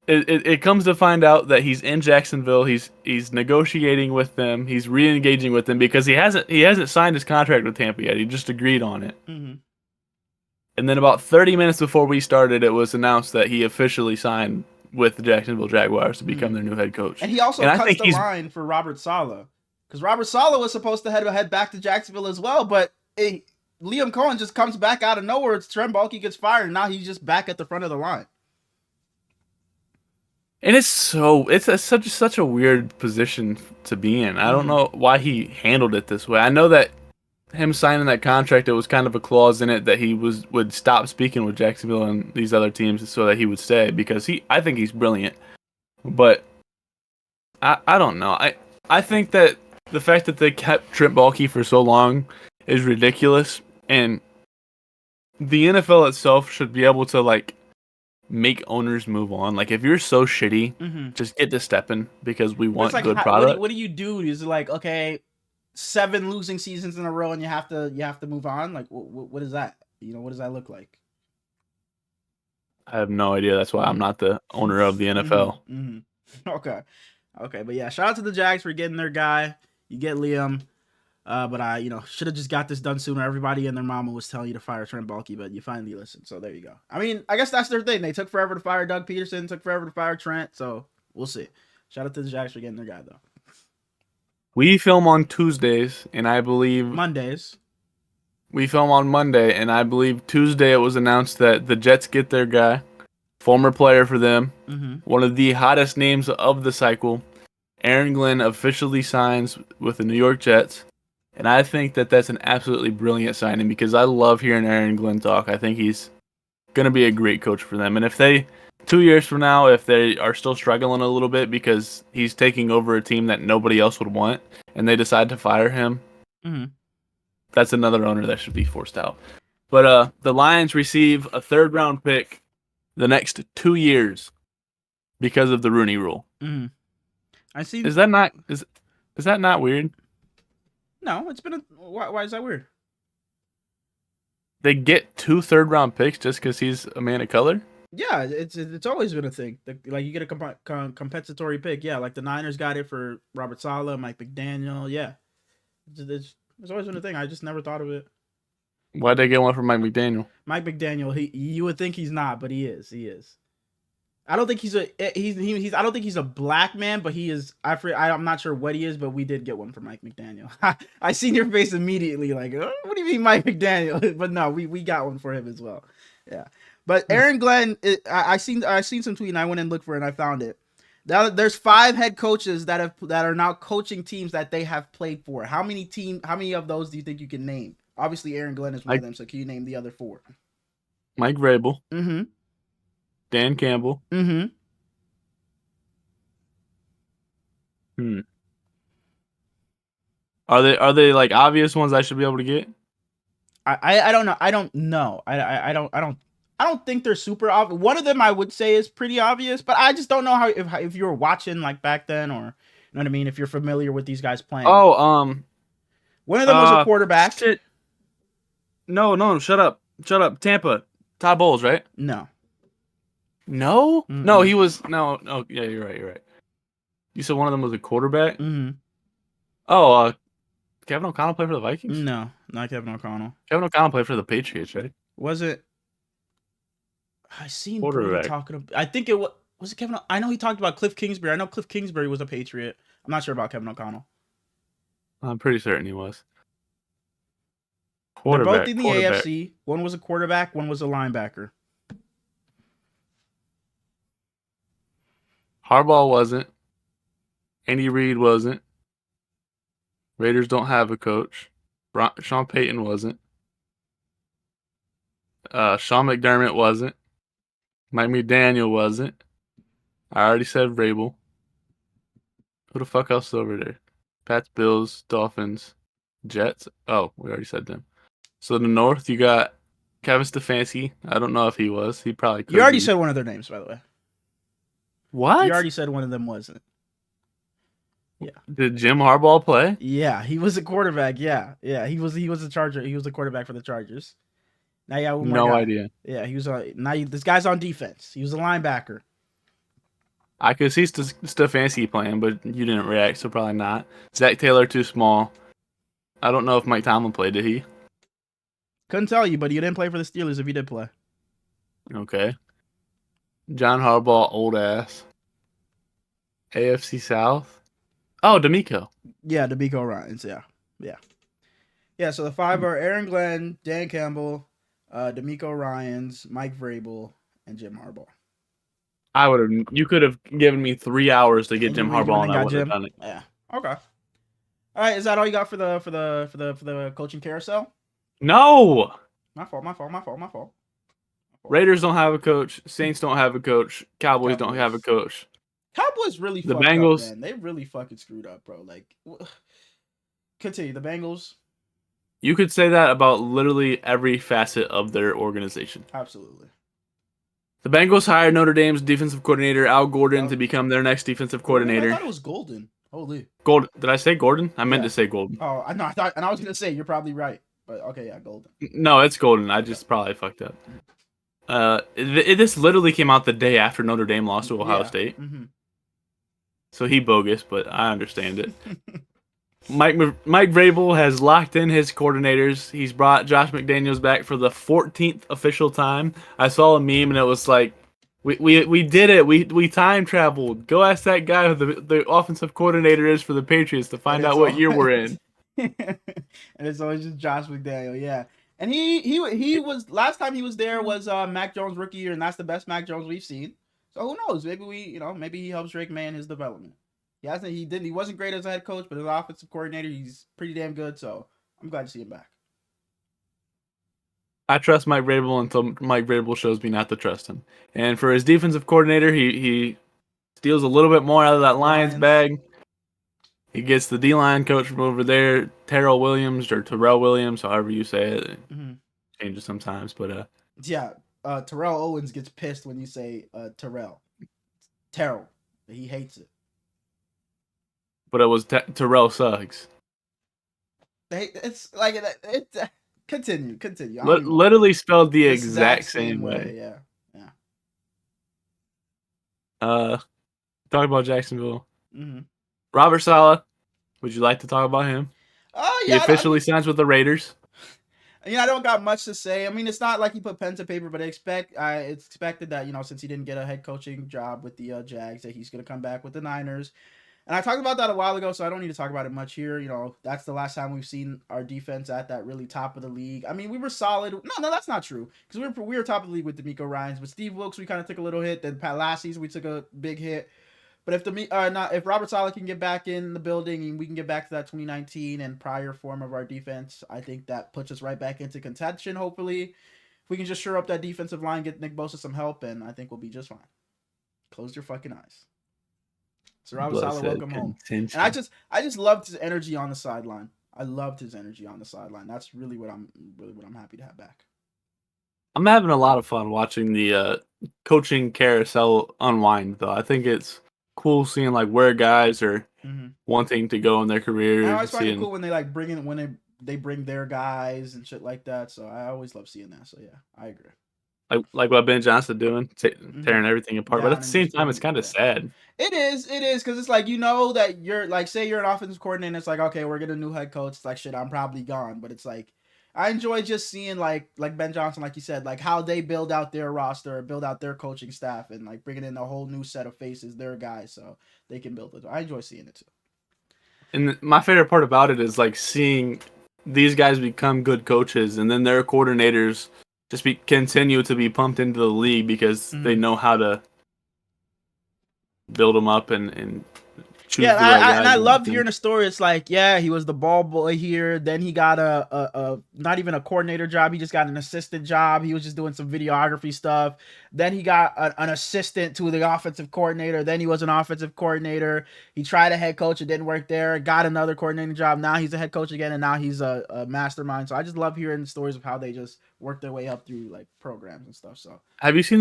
It comes to find out that he's in Jacksonville. He's negotiating with them. He's re-engaging with them because he hasn't signed his contract with Tampa yet. He just agreed on it. Mm-hmm. And then about 30 minutes before we started, it was announced that he officially signed with the Jacksonville Jaguars to become their new head coach. And he also cuts the line for Robert Saleh. Because Robert Saleh was supposed to head back to Jacksonville as well, but Liam Coen just comes back out of nowhere. It's Trent Baalke gets fired, and now he's just back at the front of the line. And it's such a weird position to be in. I don't know why he handled it this way. I know that him signing that contract, it was kind of a clause in it that he would stop speaking with Jacksonville and these other teams so that he would stay because I think he's brilliant. But I don't know. I think that the fact that they kept Trent Baalke for so long is ridiculous, and the NFL itself should be able to like make owners move on. Like if you're so shitty, just get to stepping because we want like, good product. What do you do? Is it like, okay, 7 losing seasons in a row and you have to move on? Like what is that? You know, what does that look like? I have no idea. That's why I'm not the owner of the NFL. Okay, but yeah, shout out to the Jags for getting their guy. You get Liam. But I, should have just got this done sooner. Everybody and their mama was telling you to fire Trent Baalke, but you finally listened. So there you go. I mean, I guess that's their thing. They took forever to fire Doug Peterson, took forever to fire Trent. So we'll see. Shout out to the Jags for getting their guy, though. We film on Tuesdays, and I believe Mondays. We film on Monday, and I believe Tuesday it was announced that the Jets get their guy, former player for them, one of the hottest names of the cycle. Aaron Glenn officially signs with the New York Jets. And I think that that's an absolutely brilliant signing because I love hearing Aaron Glenn talk. I think he's going to be a great coach for them. And if 2 years from now, if they are still struggling a little bit because he's taking over a team that nobody else would want and they decide to fire him, that's another owner that should be forced out. But the Lions receive a 3rd round pick the next 2 years because of the Rooney Rule. I see. Is that not weird? No, it's been why is that weird? They get 2 3rd round picks just because he's a man of color? Yeah, it's always been a thing. Like you get a compensatory pick. Yeah, like the Niners got it for Robert Saleh, Mike McDaniel. Yeah, it's always been a thing. I just never thought of it. Why'd they get one for Mike McDaniel? Mike McDaniel, you would think he's not, but he is. He is. I don't think he's I don't think he's a black man, but he is. I'm not sure what he is, but we did get one for Mike McDaniel. I seen your face immediately, like, what do you mean Mike McDaniel? But no, we got one for him as well. Yeah, but Aaron Glenn, I seen some tweet and I went and looked for it and I found it. Now there's 5 head coaches that are now coaching teams that they have played for. How many of those do you think you can name? Obviously, Aaron Glenn is one of them. So can you name the other 4? Mike Vrabel. Dan Campbell. Are they like obvious ones I should be able to get? I don't know. I don't think they're super obvious. One of them I would say is pretty obvious, but I just don't know how if you were watching like back then, or you know what I mean, if you're familiar with these guys playing. Oh, one of them was a quarterback. Shit. No, shut up. Tampa. Todd Bowles, right? No. No, he was no. Yeah, you're right. You said one of them was a quarterback. Oh, Kevin O'Connell played for the Vikings? No, not Kevin O'Connell. Kevin O'Connell played for the Patriots, right? Was it? I seen Brady talking about. I think it was it Kevin. I know he talked about Cliff Kingsbury. I know Cliff Kingsbury was a Patriot. I'm not sure about Kevin O'Connell. I'm pretty certain he was. They're both in the AFC. One was a quarterback. One was a linebacker. Harbaugh wasn't. Andy Reid wasn't. Raiders don't have a coach. Sean Payton wasn't. Sean McDermott wasn't. Mike McDaniel wasn't. I already said Vrabel. Who the fuck else is over there? Pats, Bills, Dolphins, Jets. Oh, we already said them. So the North, you got Kevin Stefanski. I don't know if he was. He probably You could already be. said one of their names, by the way. You What? already said one of them wasn't. Yeah. Did Jim Harbaugh play? Yeah, he was a quarterback. Yeah, yeah, he was a Charger. He was a quarterback for the Chargers. Now you got one more No guy. idea. Yeah, he was this guy's on defense. He was a linebacker. I could see Stefanski playing, but you didn't react, so probably not. Zach Taylor too small. I don't know if Mike Tomlin played. Did he? Couldn't tell you, but he didn't play for the Steelers if he did play. Okay. John Harbaugh, old ass. AFC South. Oh, D'Amico. Yeah, DeMeco Ryans. Yeah, yeah, yeah. So the five are Aaron Glenn, Dan Campbell, DeMeco Ryans, Mike Vrabel, and Jim Harbaugh. I would have. You could have given me 3 hours to get And Jim you went Harbaugh, and and I got would have Jim. done it. Yeah. Okay. All right. Is that all you got for the coaching carousel? No. My fault. My fault. My fault. My fault. Raiders don't have a coach. Saints don't have a coach. Cowboys don't have a Cowboys. coach. Cowboys really The fucked up, Bengals. man. They really fucking screwed up, bro. Like, continue. The Bengals. You could say that about literally every facet of their organization. Absolutely. The Bengals hired Notre Dame's defensive coordinator Al Gordon Yep. to become their next defensive Gordon? I coordinator. thought it was Golden. Holy. Golden. Did I say Gordon? I meant Yeah. to say Golden. Oh, I know. I thought, and I was gonna say you're probably right, but okay, yeah, Golden. No, it's Golden. I just probably fucked up. This literally came out the day after Notre Dame lost to Ohio State. Mm-hmm. So he bogus, but I understand it. Mike Vrabel has locked in his coordinators. He's brought Josh McDaniels back for the 14th official time. I saw a meme and it was like, we did it. We time traveled. Go ask that guy who the offensive coordinator is for the Patriots to find out what year we're in. And it's always just Josh McDaniel, yeah. And he was last time he was there was Mac Jones rookie year, and that's the best Mac Jones we've seen. So who knows? Maybe maybe he helps Drake May in his development. He wasn't great as a head coach, but as an offensive coordinator, he's pretty damn good. So I'm glad to see him back. I trust Mike Vrabel until Mike Vrabel shows me not to trust him. And for his defensive coordinator, he steals a little bit more out of that Lions bag. He gets the D-line coach from over there, Terrell Williams, however you say it. Mm-hmm. Changes sometimes, but yeah, Terrell Owens gets pissed when you say Terrell. Terrell, he hates it. But it was Terrell Suggs. It's like it. Continue. Literally spelled the exact same way. Yeah. Talk about Jacksonville. Mm-hmm. Robert Saleh. Would you like to talk about him? Oh yeah. He officially signs with the Raiders. I don't got much to say. I mean, it's not like he put pen to paper, but it's expected that since he didn't get a head coaching job with the Jags, that he's gonna come back with the Niners. And I talked about that a while ago, so I don't need to talk about it much here. That's the last time we've seen our defense at that really top of the league. I mean, we were solid. No, that's not true. Because we were top of the league with DeMeco Ryans. But Steve Wilkes, we kind of took a little hit. Then last season, we took a big hit. But if Robert Saleh can get back in the building and we can get back to that 2019 and prior form of our defense, I think that puts us right back into contention, hopefully. If we can just shore up that defensive line, get Nick Bosa some help, and I think we'll be just fine. Close your fucking eyes. So Robert Saleh, welcome home. And I just loved his energy on the sideline. I loved his energy on the sideline. That's really what I'm happy to have back. I'm having a lot of fun watching the coaching carousel unwind, though. I think it's cool seeing like where guys are wanting to go in their career. I always find it cool when they like they bring their guys and shit like that. So I always love seeing that. So yeah, I agree. Like what Ben Johnson doing, tearing everything apart. But at the same time, it's kind of sad. It is, because it's like that you're like, say you're an offensive coordinator, and it's like, okay, we're getting a new head coach. It's like, shit, I'm probably gone. But it's like, I enjoy just seeing like Ben Johnson, like you said, like how they build out their roster, build out their coaching staff, and like bringing in a whole new set of faces, their guys, so they can build it. I enjoy seeing it too. And my favorite part about it is like seeing these guys become good coaches, and then their coordinators just continue to be pumped into the league because they know how to build them up and Yeah, choose the right and guys I on the loved team. hearing a story. It's like, yeah, he was the ball boy here. Then he got a not even a coordinator job. He just got an assistant job. He was just doing some videography stuff. Then he got an assistant to the offensive coordinator. Then he was an offensive coordinator. He tried a head coach. It didn't work there. Got another coordinating job. Now he's a head coach again, and now he's a mastermind. So I just love hearing stories of how they just work their way up through like programs and stuff. So Have you seen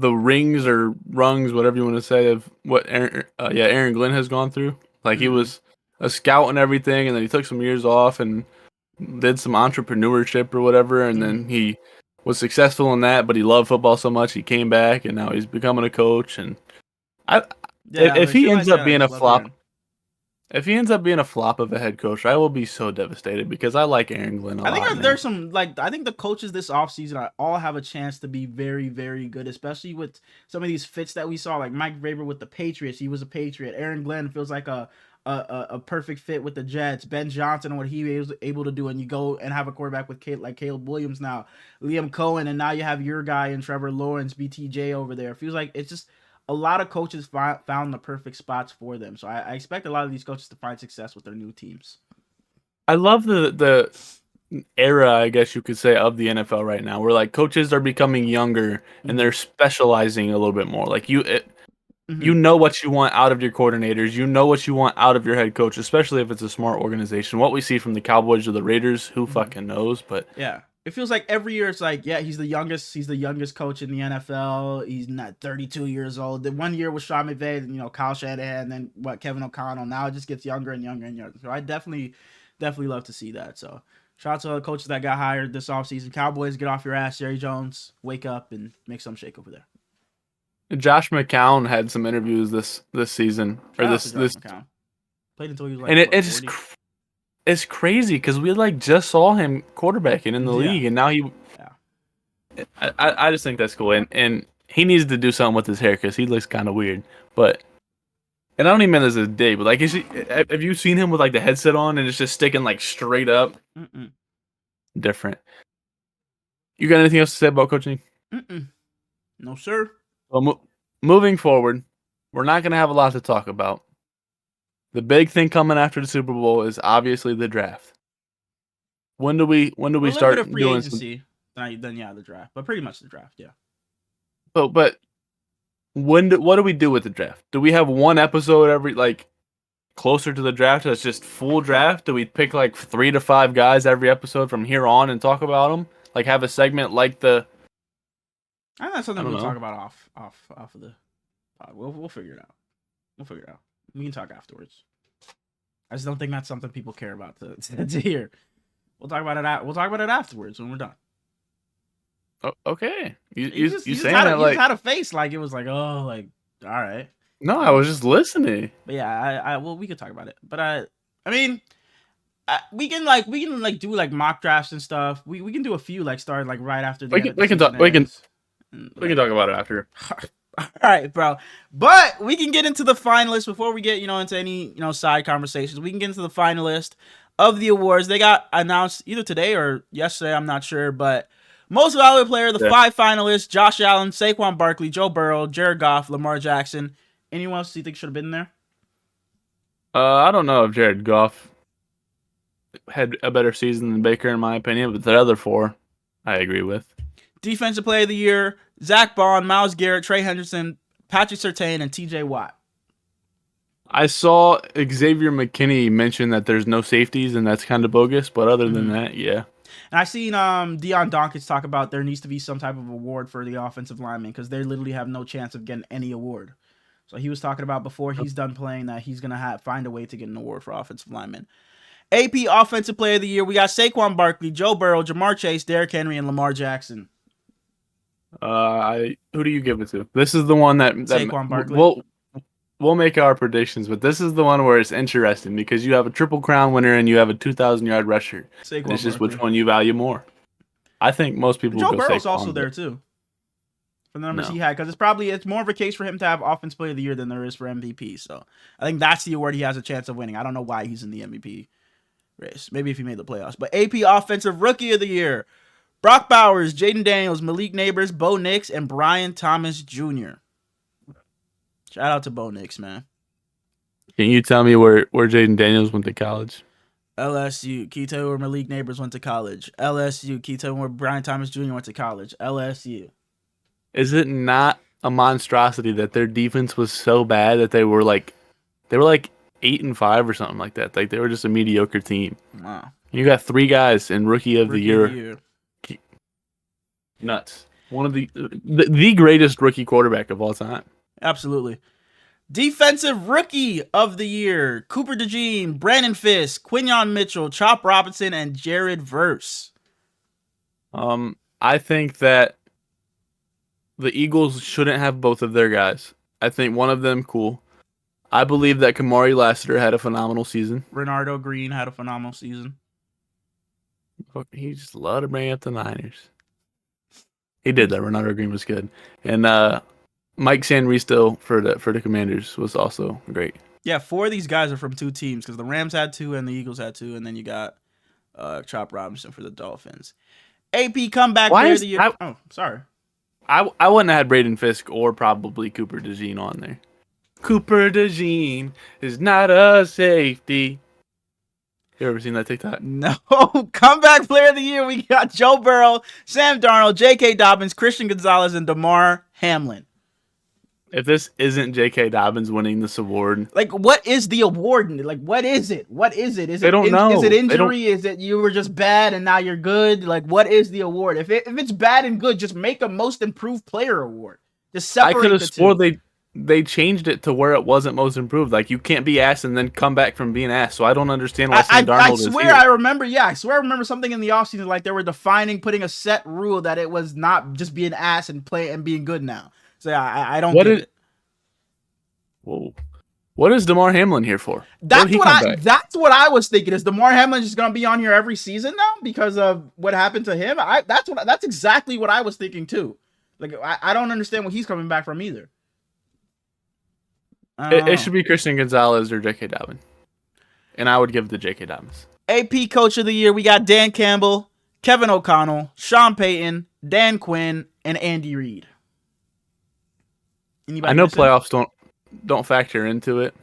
the rings or rungs, whatever you want to say, of what Aaron Glenn has gone through? Like he mm, was a scout and everything, and then he took some years off and did some entrepreneurship or whatever, and then he was successful in that. But he loved football so much, he came back, and now he's becoming a coach. And I, yeah, if like he shit ends like up that, I being a just love flop, hearing. if he ends up being a flop of a head coach, I will be so devastated because I like Aaron Glenn a I think lot, man. there's some like I think the coaches this offseason all have a chance to be very, very good, especially with some of these fits that we saw, like Mike Vrabel with the Patriots. He was a Patriot. Aaron Glenn feels like a perfect fit with the Jets. Ben Johnson and what he was able to do, and you go and have a quarterback with like Caleb Williams now, Liam Cohen, and now you have your guy and Trevor Lawrence, BTJ over there. It feels like it's just a lot of coaches found the perfect spots for them. So I expect a lot of these coaches to find success with their new teams. I love the era, I guess you could say, of the NFL right now, where like coaches are becoming younger and Mm-hmm. they're specializing a little bit more. Like you Mm-hmm. know what you want out of your coordinators, you know what you want out of your head coach, especially if it's a smart organization. What we see from the Cowboys or the Raiders, who Mm-hmm. fucking knows? But Yeah. It feels like every year it's like, yeah, he's the youngest coach in the NFL. He's not 32 years old. The one year was Sean McVay, then Kyle Shanahan, and then Kevin O'Connell. Now it just gets younger and younger and younger. So I definitely love to see that. So shout out to the coaches that got hired this offseason. Cowboys, get off your ass, Jerry Jones. Wake up and make some shake over there. Josh McCown had some interviews this season or Shout out to Josh this, McCown. Played until he was like and what, it's just 40? it's crazy because we like just saw him quarterbacking in the Yeah. league, and now Yeah. I just think that's cool, and he needs to do something with his hair because he looks kind of weird, but. And I don't even mean this as a dig, but like, have you seen him with like the headset on and it's just sticking like straight up? Mm-mm. Different. You got anything else to say about coaching? Mm-mm. No, sir. Well, moving forward, we're not going to have a lot to talk about. The big thing coming after the Super Bowl is obviously the draft. When do A we little bit of start free doing some? agency. Then yeah, the draft. But pretty much the draft, yeah. But what do we do with the draft? Do we have one episode every like closer to the draft that's just full draft? Do we pick like 3 to 5 guys every episode from here on and talk about them? Like have a segment like the I think that's I something don't we'll talk know. about off of the pod. We'll figure it out. We'll figure it out. We can talk afterwards. I just don't think that's something people care about to hear. We'll talk about it. We'll talk about it afterwards when we're done. Okay. You You just saying had that you just like had a face like it was like, oh, like, all right. no, I was just listening. But yeah, I well, we could talk about it. But I mean, we can like do like mock drafts and stuff. We can do a few like start like right after the end of the We can season talk ends. And we can whatever. talk about it after. All right, bro. But we can get into the finalists before we get into any side conversations. We can get into the finalist of the awards. They got announced either today or yesterday. I'm not sure, but most valuable player, the Yeah. 5 finalists: Josh Allen, Saquon Barkley, Joe Burrow, Jared Goff, Lamar Jackson. Anyone else you think should have been there? I don't know if Jared Goff had a better season than Baker in my opinion, but the other 4 I agree with. Defensive player of the year: Zach Bond, Myles Garrett, Trey Henderson, Patrick Surtain, and TJ Watt. I saw Xavier McKinney mention that there's no safeties and that's kind of bogus, but other than that, yeah. And I've seen Deion Dawkins talk about there needs to be some type of award for the offensive lineman because they literally have no chance of getting any award. So he was talking about before he's done playing that he's gonna find a way to get an award for offensive lineman. AP Offensive Player of the Year, we got Saquon Barkley, Joe Burrow, Jamar Chase, Derrick Henry, and Lamar Jackson. Who do you give it to? This is the one that Saquon Barkley. we'll make our predictions, but this is the one where it's interesting because you have a Triple Crown winner and you have a 2,000-yard rusher. And it's Saquon just Barkley. which one you value more. I think most people Joe will go Burrow's Saquon. also there too for the numbers No. he had because it's more of a case for him to have Offensive Player of the Year than there is for MVP. So I think that's the award he has a chance of winning. I don't know why he's in the MVP race. Maybe if he made the playoffs. But AP Offensive Rookie of the Year: Brock Bowers, Jaden Daniels, Malik Neighbors, Bo Nix, and Brian Thomas Jr. Shout out to Bo Nix, man. Can you tell me where Jaden Daniels went to college? LSU. Can you tell me where Malik Neighbors went to college? LSU. Can you tell me where Brian Thomas Jr. went to college? LSU. Is it not a monstrosity that their defense was so bad that they were like 8-5 or something like that? Like they were just a mediocre team. Wow. You got 3 guys in rookie of the Rookie of the year. year. Nuts. One of the greatest rookie quarterback of all time. Absolutely. Defensive Rookie of the Year: Cooper DeJean, Brandon Fisk, Quinyon Mitchell, Chop Robinson, and Jared Verse. I think that the Eagles shouldn't have both of their guys. I think one of them cool. I believe that Kamari Lassiter had a phenomenal season. Renardo Green had a phenomenal season. He just loved to bring up the Niners. He did that. Renardo Green was good, and Mike Sanristo for the Commanders was also great. Yeah, 4 of these guys are from 2 teams because the Rams had 2 and the Eagles had 2, and then you got Chop Robinson for the Dolphins. AP Comeback Player of the Year. Sorry. I wouldn't have had Braden Fisk or probably Cooper DeJean on there. Cooper DeJean is not a safety. You ever seen that TikTok? No. Comeback Player of the Year. We got Joe Burrow, Sam Darnold, J.K. Dobbins, Christian Gonzalez, and Damar Hamlin. If this isn't J.K. Dobbins winning this award, like, what is the award? Like, what is it? What is it? Is they it don't know. Is it injury? Is it you were just bad and now you're good? Like, what is the award? If it's bad and good, just make a Most Improved Player award. Just separate. I could have swore they changed it to where it wasn't Most Improved. Like, you can't be asked and then come back from being asked. So I don't understand why Sam Darnold is here. I remember something in the offseason, like they were putting a set rule that it was not just being asked and play and being good now. So I don't get it. Whoa. What is Damar Hamlin here for? That's what I was thinking. Is Damar Hamlin just gonna be on here every season now because of what happened to him? That's exactly what I was thinking too. Like I don't understand what he's coming back from either. It should be Christian Gonzalez or J.K. Dobbins, and I would give it to J.K. Dobbins. AP Coach of the Year, we got Dan Campbell, Kevin O'Connell, Sean Payton, Dan Quinn, and Andy Reid. I know playoffs don't factor into it,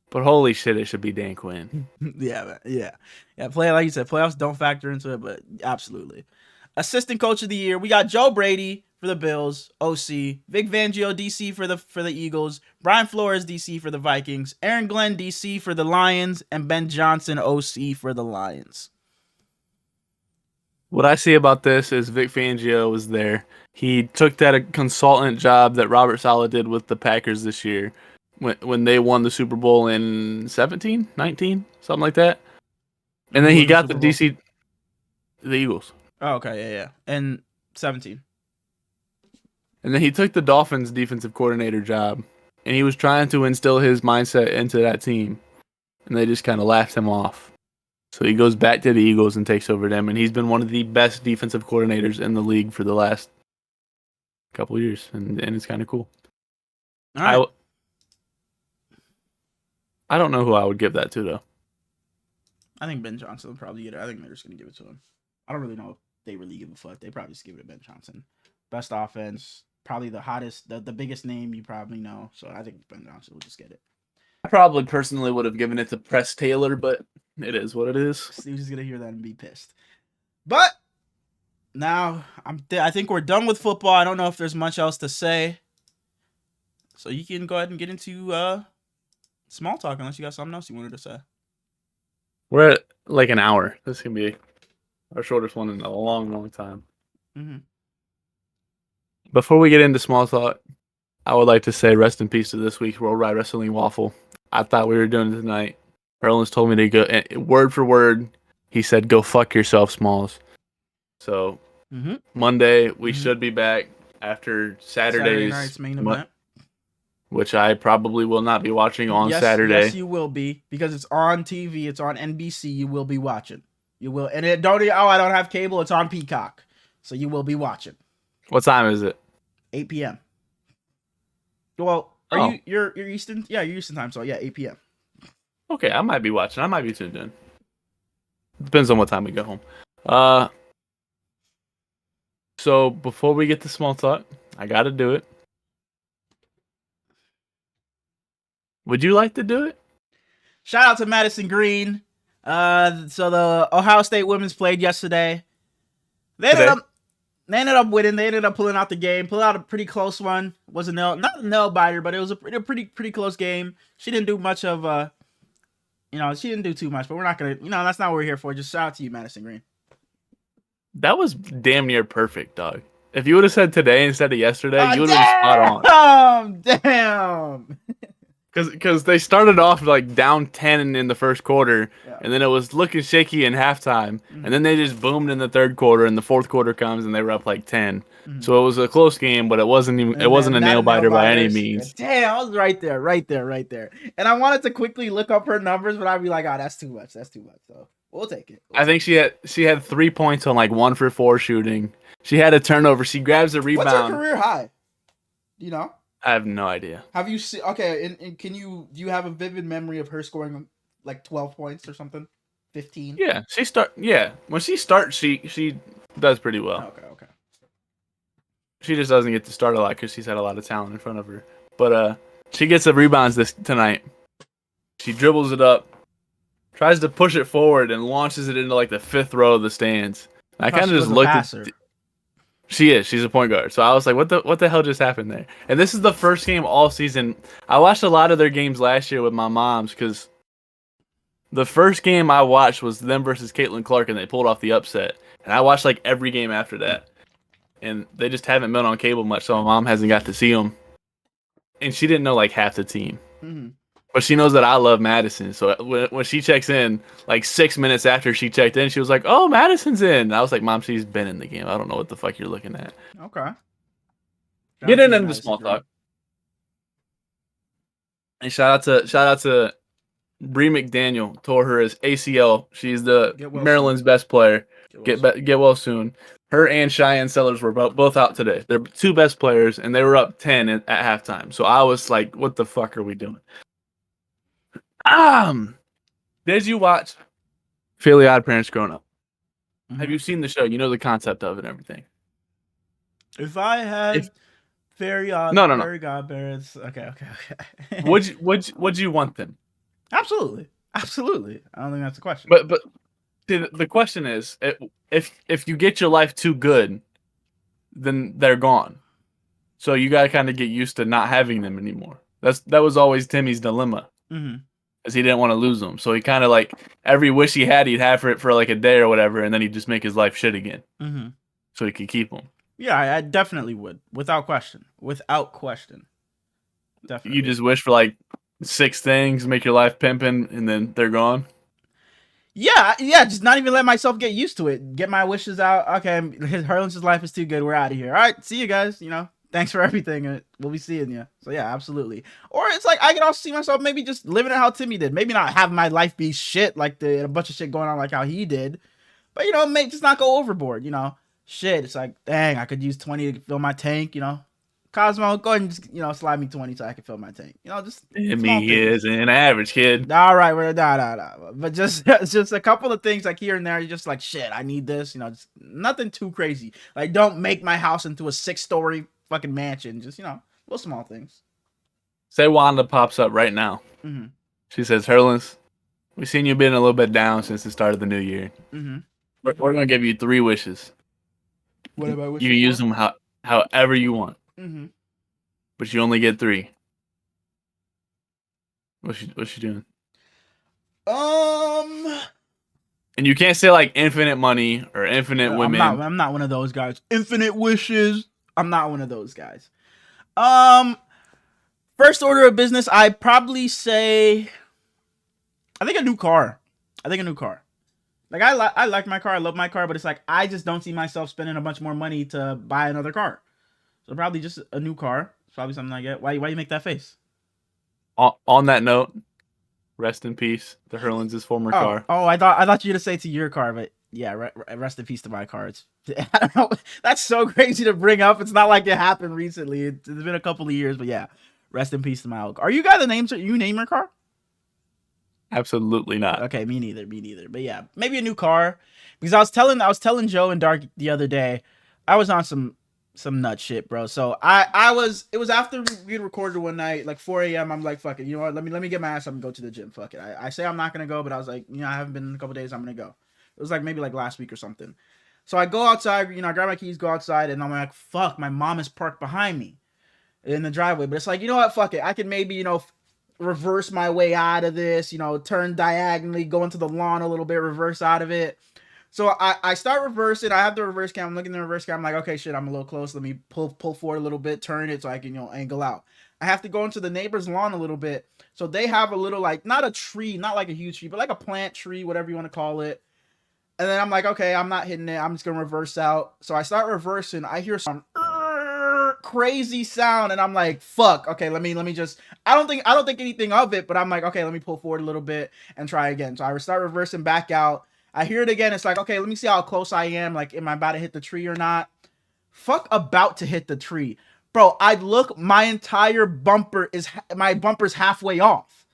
but holy shit, it should be Dan Quinn. yeah. Like you said, playoffs don't factor into it, but absolutely. Assistant Coach of the Year, we got Joe Brady for the Bills, OC, Vic Fangio, DC for the Eagles, Brian Flores, DC for the Vikings, Aaron Glenn, DC for the Lions, and Ben Johnson, OC for the Lions. What I see about this is Vic Fangio was there. He took that consultant job that Robert Saleh did with the Packers this year when they won the Super Bowl in 17, 19, something like that. And then he got the Eagles. Oh, okay, yeah. And 17. And then he took the Dolphins defensive coordinator job, and he was trying to instill his mindset into that team, and they just kind of laughed him off. So he goes back to the Eagles and takes over them, and he's been one of the best defensive coordinators in the league for the last couple of years, and it's kind of cool. All right. I don't know who I would give that to, though. I think Ben Johnson will probably get it. I think they're just going to give it to him. I don't really know if they really give a fuck. They probably just give it to Ben Johnson. Best offense, probably the hottest, the biggest name you probably know. So I think Ben Johnson will just get it. I probably personally would have given it to Press Taylor, but it is what it is. Steve's just going to hear that and be pissed. But now I think we're done with football. I don't know if there's much else to say. So you can go ahead and get into small talk unless you got something else you wanted to say. We're at like an hour. This can be our shortest one in a long, long time. Mm-hmm. Before we get into small talk, I would like to say rest in peace to this week's World Wide Wrestling Waffle. I thought we were doing it tonight. Erlen's told me to go, word for word, he said, go fuck yourself, Smalls. So, Monday, we should be back after Saturday night's main event. Which I probably will not be watching on Saturday. Yes, you will be, because it's on TV. It's on NBC. You will be watching. You will, and I don't have cable. It's on Peacock, so you will be watching. What time is it? 8 p.m. Well, you're Eastern? Yeah, you're Eastern time. So yeah, 8 p.m. Okay, I might be watching. I might be tuned in. Depends on what time we go home. So before we get to small talk, I got to do it. Would you like to do it? Shout out to Madison Green. So the Ohio State women's played yesterday. They ended Today? up They ended up winning. They ended up pulling out the game. Pulled out a pretty close one. Was not a nail biter, but it was a pretty close game. She didn't do much of she didn't do too much. But we're not gonna, that's not what we're here for. Just shout out to you, Madison Green. That was damn near perfect, dog. If you would have said today instead of yesterday, you would have been spot on. Damn. Because they started off like down 10 in the first quarter, Yeah. and then it was looking shaky in halftime, and then they just boomed in the third quarter, and the fourth quarter comes and they were up like 10. So it was a close game, but it wasn't a nail biter by any means. Damn, I was right there. And I wanted to quickly look up her numbers, but I'd be like, oh, that's too much. So we'll take it. I think she had 3 points on like 1 for 4 shooting. She had a turnover. She grabs a rebound. What's her career high? Do you know? I have no idea. Have you seen? Okay, and do you have a vivid memory of her scoring like 12 points or something? 15? Yeah, when she starts, she does pretty well. Okay. She just doesn't get to start a lot because she's had a lot of talent in front of her. But she gets the rebounds tonight. She dribbles it up, tries to push it forward, and launches it into like the 5th row of the stands. I kind of just looked at. She's a point guard. So I was like, what the hell just happened there? And this is the first game all season. I watched a lot of their games last year with my moms because the first game I watched was them versus Caitlin Clark, and they pulled off the upset. And I watched like every game after that. And they just haven't been on cable much, so my mom hasn't got to see them. And she didn't know like half the team. Mm-hmm. But she knows that I love Madison. So when she checks in, like 6 minutes after she checked in, she was like, "Oh, Madison's in." And I was like, "Mom, she's been in the game. I don't know what the fuck you're looking at." Okay. Get into the small talk. And shout out to Bree McDaniel. Tore her ACL. She's the Maryland's best player. Get well soon. Her and Cheyenne Sellers were both out today. They're 2 best players, and they were up 10 at halftime. So I was like, "What the fuck are we doing?" Did you watch Fairly Odd Parents growing up? Mm-hmm. Have you seen the show? You know the concept of it and everything. If I had Fairy Godparents, okay. Would you want them? Absolutely. I don't think that's a question. But the question is, if you get your life too good, then they're gone. So you gotta kind of get used to not having them anymore. That was always Timmy's dilemma. Mm-hmm. Because he didn't want to lose them. So he kind of like every wish he had, he'd have for like a day or whatever, and then he'd just make his life shit again. Mm-hmm. So he could keep them. Yeah, I definitely would. Without question. Definitely. You just wish for like 6 things, make your life pimping, and then they're gone? Yeah, just not even let myself get used to it. Get my wishes out. Okay, Herlin's life is too good. We're out of here. All right, see you guys. Thanks for everything. We'll be seeing you. So yeah, absolutely. Or it's like I can also see myself maybe just living it how Timmy did. Maybe not have my life be shit like a bunch of shit going on like how he did, but just not go overboard. Shit. It's like, dang, I could use 20 to fill my tank. Cosmo, go ahead and just slide me 20 so I can fill my tank. Just me is an average kid. All right, we're but just a couple of things like here and there. You're just like, shit, I need this. Just nothing too crazy. Like, don't make my house into a 6-story fucking mansion. Just little small things. Say Wanda pops up right now. Mm-hmm. She says, "Herlins, we've seen you been a little bit down since the start of the new year. Mm-hmm. We're gonna give you 3 wishes. What am I wishing? You can use them however you want. Mm-hmm. But you only get 3. What's she doing? And you can't say like infinite money or infinite women. I'm not one of those guys. Infinite wishes. I'm not one of those guys. First order of business, I'd probably say, I think a new car. Like I like my car. I love my car, but it's like I just don't see myself spending a bunch more money to buy another car. So probably just a new car. It's probably something like that. Why you make that face? On that note, rest in peace to Herlins' former car. Oh, I thought you were gonna say to your car, but yeah, rest in peace to my car. I don't know. That's so crazy to bring up. It's not like it happened recently. It's been a couple of years, but yeah, rest in peace to my old car. Are you guys you name your car? Absolutely not. Okay, me neither. But yeah, maybe a new car. Because I was telling Joe and Dark the other day, I was on some some nut shit, bro. So I was it was after we recorded one night, like 4 a.m. I'm like, fuck it, you know what? Let me get my ass up and go to the gym. Fuck it. I say I'm not gonna go, but I was like, I haven't been in a couple days. I'm gonna go. It was like maybe like last week or something. So I go outside, I grab my keys, go outside, and I'm like, fuck, my mom is parked behind me in the driveway. But it's like, you know what? Fuck it. I can maybe reverse my way out of this. Turn diagonally, go into the lawn a little bit, reverse out of it. So I start reversing. I have the reverse cam. I'm looking at the reverse cam. I'm like, okay, shit, I'm a little close. Let me pull forward a little bit, turn it so I can, angle out. I have to go into the neighbor's lawn a little bit. So they have a little, like, not a tree, not like a huge tree, but like a plant tree, whatever you want to call it. And then I'm like, okay, I'm not hitting it. I'm just going to reverse out. So I start reversing. I hear some crazy sound and I'm like, fuck, okay, let me just I don't think anything of it, but I'm like, okay, let me pull forward a little bit and try again. So I start reversing back out. I hear it again. It's like, okay, let me see how close I am. Like, am I about to hit the tree or not? Fuck, about to hit the tree. Bro, I look, my entire bumper's halfway off.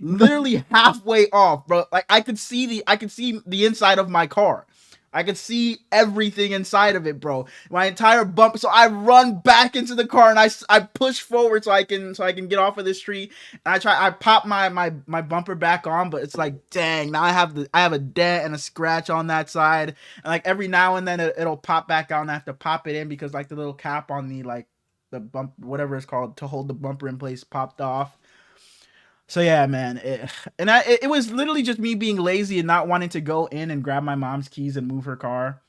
Literally halfway off, bro. Like, I could see the inside of my car. I could see everything inside of it, bro. My entire bumper. So I run back into the car and I push forward so I can get off of this tree. And I pop my bumper back on, but it's like, dang, now I have a dent and a scratch on that side. And like every now and then it'll pop back out and I have to pop it in because like the little cap on the bump, whatever it's called to hold the bumper in place, popped off. So yeah, man, it was literally just me being lazy and not wanting to go in and grab my mom's keys and move her car.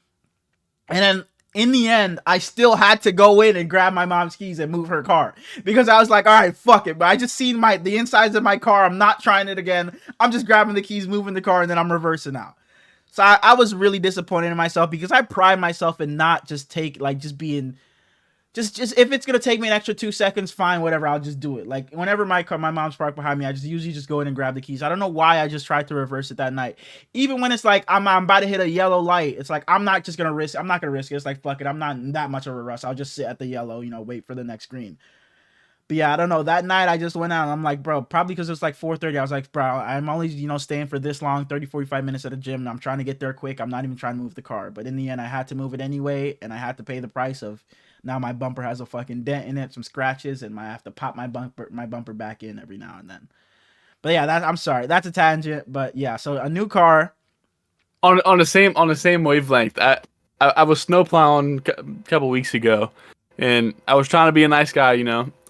And then in the end, I still had to go in and grab my mom's keys and move her car because I was like, all right, fuck it. But I just seen the insides of my car. I'm not trying it again. I'm just grabbing the keys, moving the car, and then I'm reversing out. So I was really disappointed in myself because I pride myself in not just just being just if it's gonna take me an extra 2 seconds, fine, whatever. I'll just do it. Like whenever my mom's parked behind me, I just usually just go in and grab the keys. I don't know why I just tried to reverse it that night. Even when it's like I'm about to hit a yellow light, it's like I'm not gonna risk it. It's like fuck it. I'm not in that much of a rush. I'll just sit at the yellow, wait for the next green. But yeah, I don't know. That night I just went out and I'm like, bro, probably because it's like 4:30. I was like, bro, I'm only, staying for this long, 30, 45 minutes at the gym. And I'm trying to get there quick. I'm not even trying to move the car. But in the end, I had to move it anyway. And I had to pay the price of now my bumper has a fucking dent in it, some scratches, and I have to pop my bumper back in every now and then. But yeah, I'm sorry. That's a tangent. But yeah, so a new car. On the same wavelength. I was snowplowing a couple weeks ago, and I was trying to be a nice guy.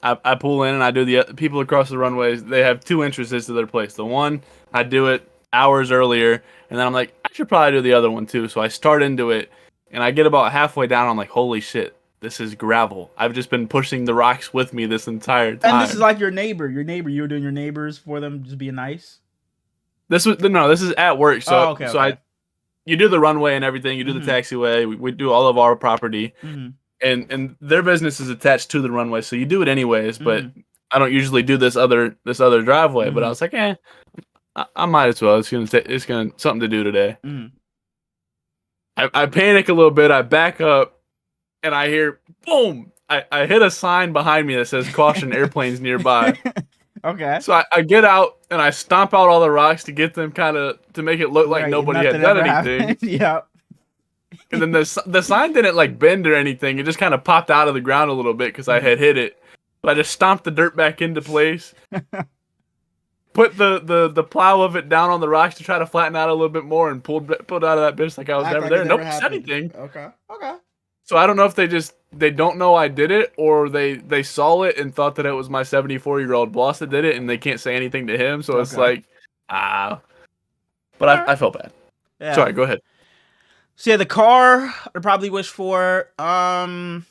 I pull in and I do the people across the runways. They have two entrances to their place. The one I do it hours earlier, and then I'm like, I should probably do the other one too. So I start into it, and I get about halfway down. I'm like, holy shit, this is gravel. I've just been pushing the rocks with me this entire time. And this is like your neighbor. You were doing your neighbors for them, just being nice. This is at work. So okay. You do the runway and everything. You do the taxiway. We do all of our property. Mm-hmm. And their business is attached to the runway, so you do it anyways. But I don't usually do this other driveway. But I was like, I might as well. It's gonna something to do today. I panic a little bit. I back up, and I hear boom. I hit a sign behind me that says "Caution, airplanes nearby." Okay. So I get out and I stomp out all the rocks to get them to make it look like nobody had done anything. Yeah. And then the sign didn't bend or anything. It just kind of popped out of the ground a little bit because I had hit it. But I just stomped the dirt back into place. Put the plow of it down on the rocks to try to flatten out a little bit more and pulled out of that bitch like I was never there. Nobody said anything. Okay. So I don't know if they don't know I did it or they saw it and thought that it was my 74-year-old boss that did it and they can't say anything to him. So it's like, But I felt bad. Yeah. Sorry, go ahead. So yeah, the car I probably wish for I'd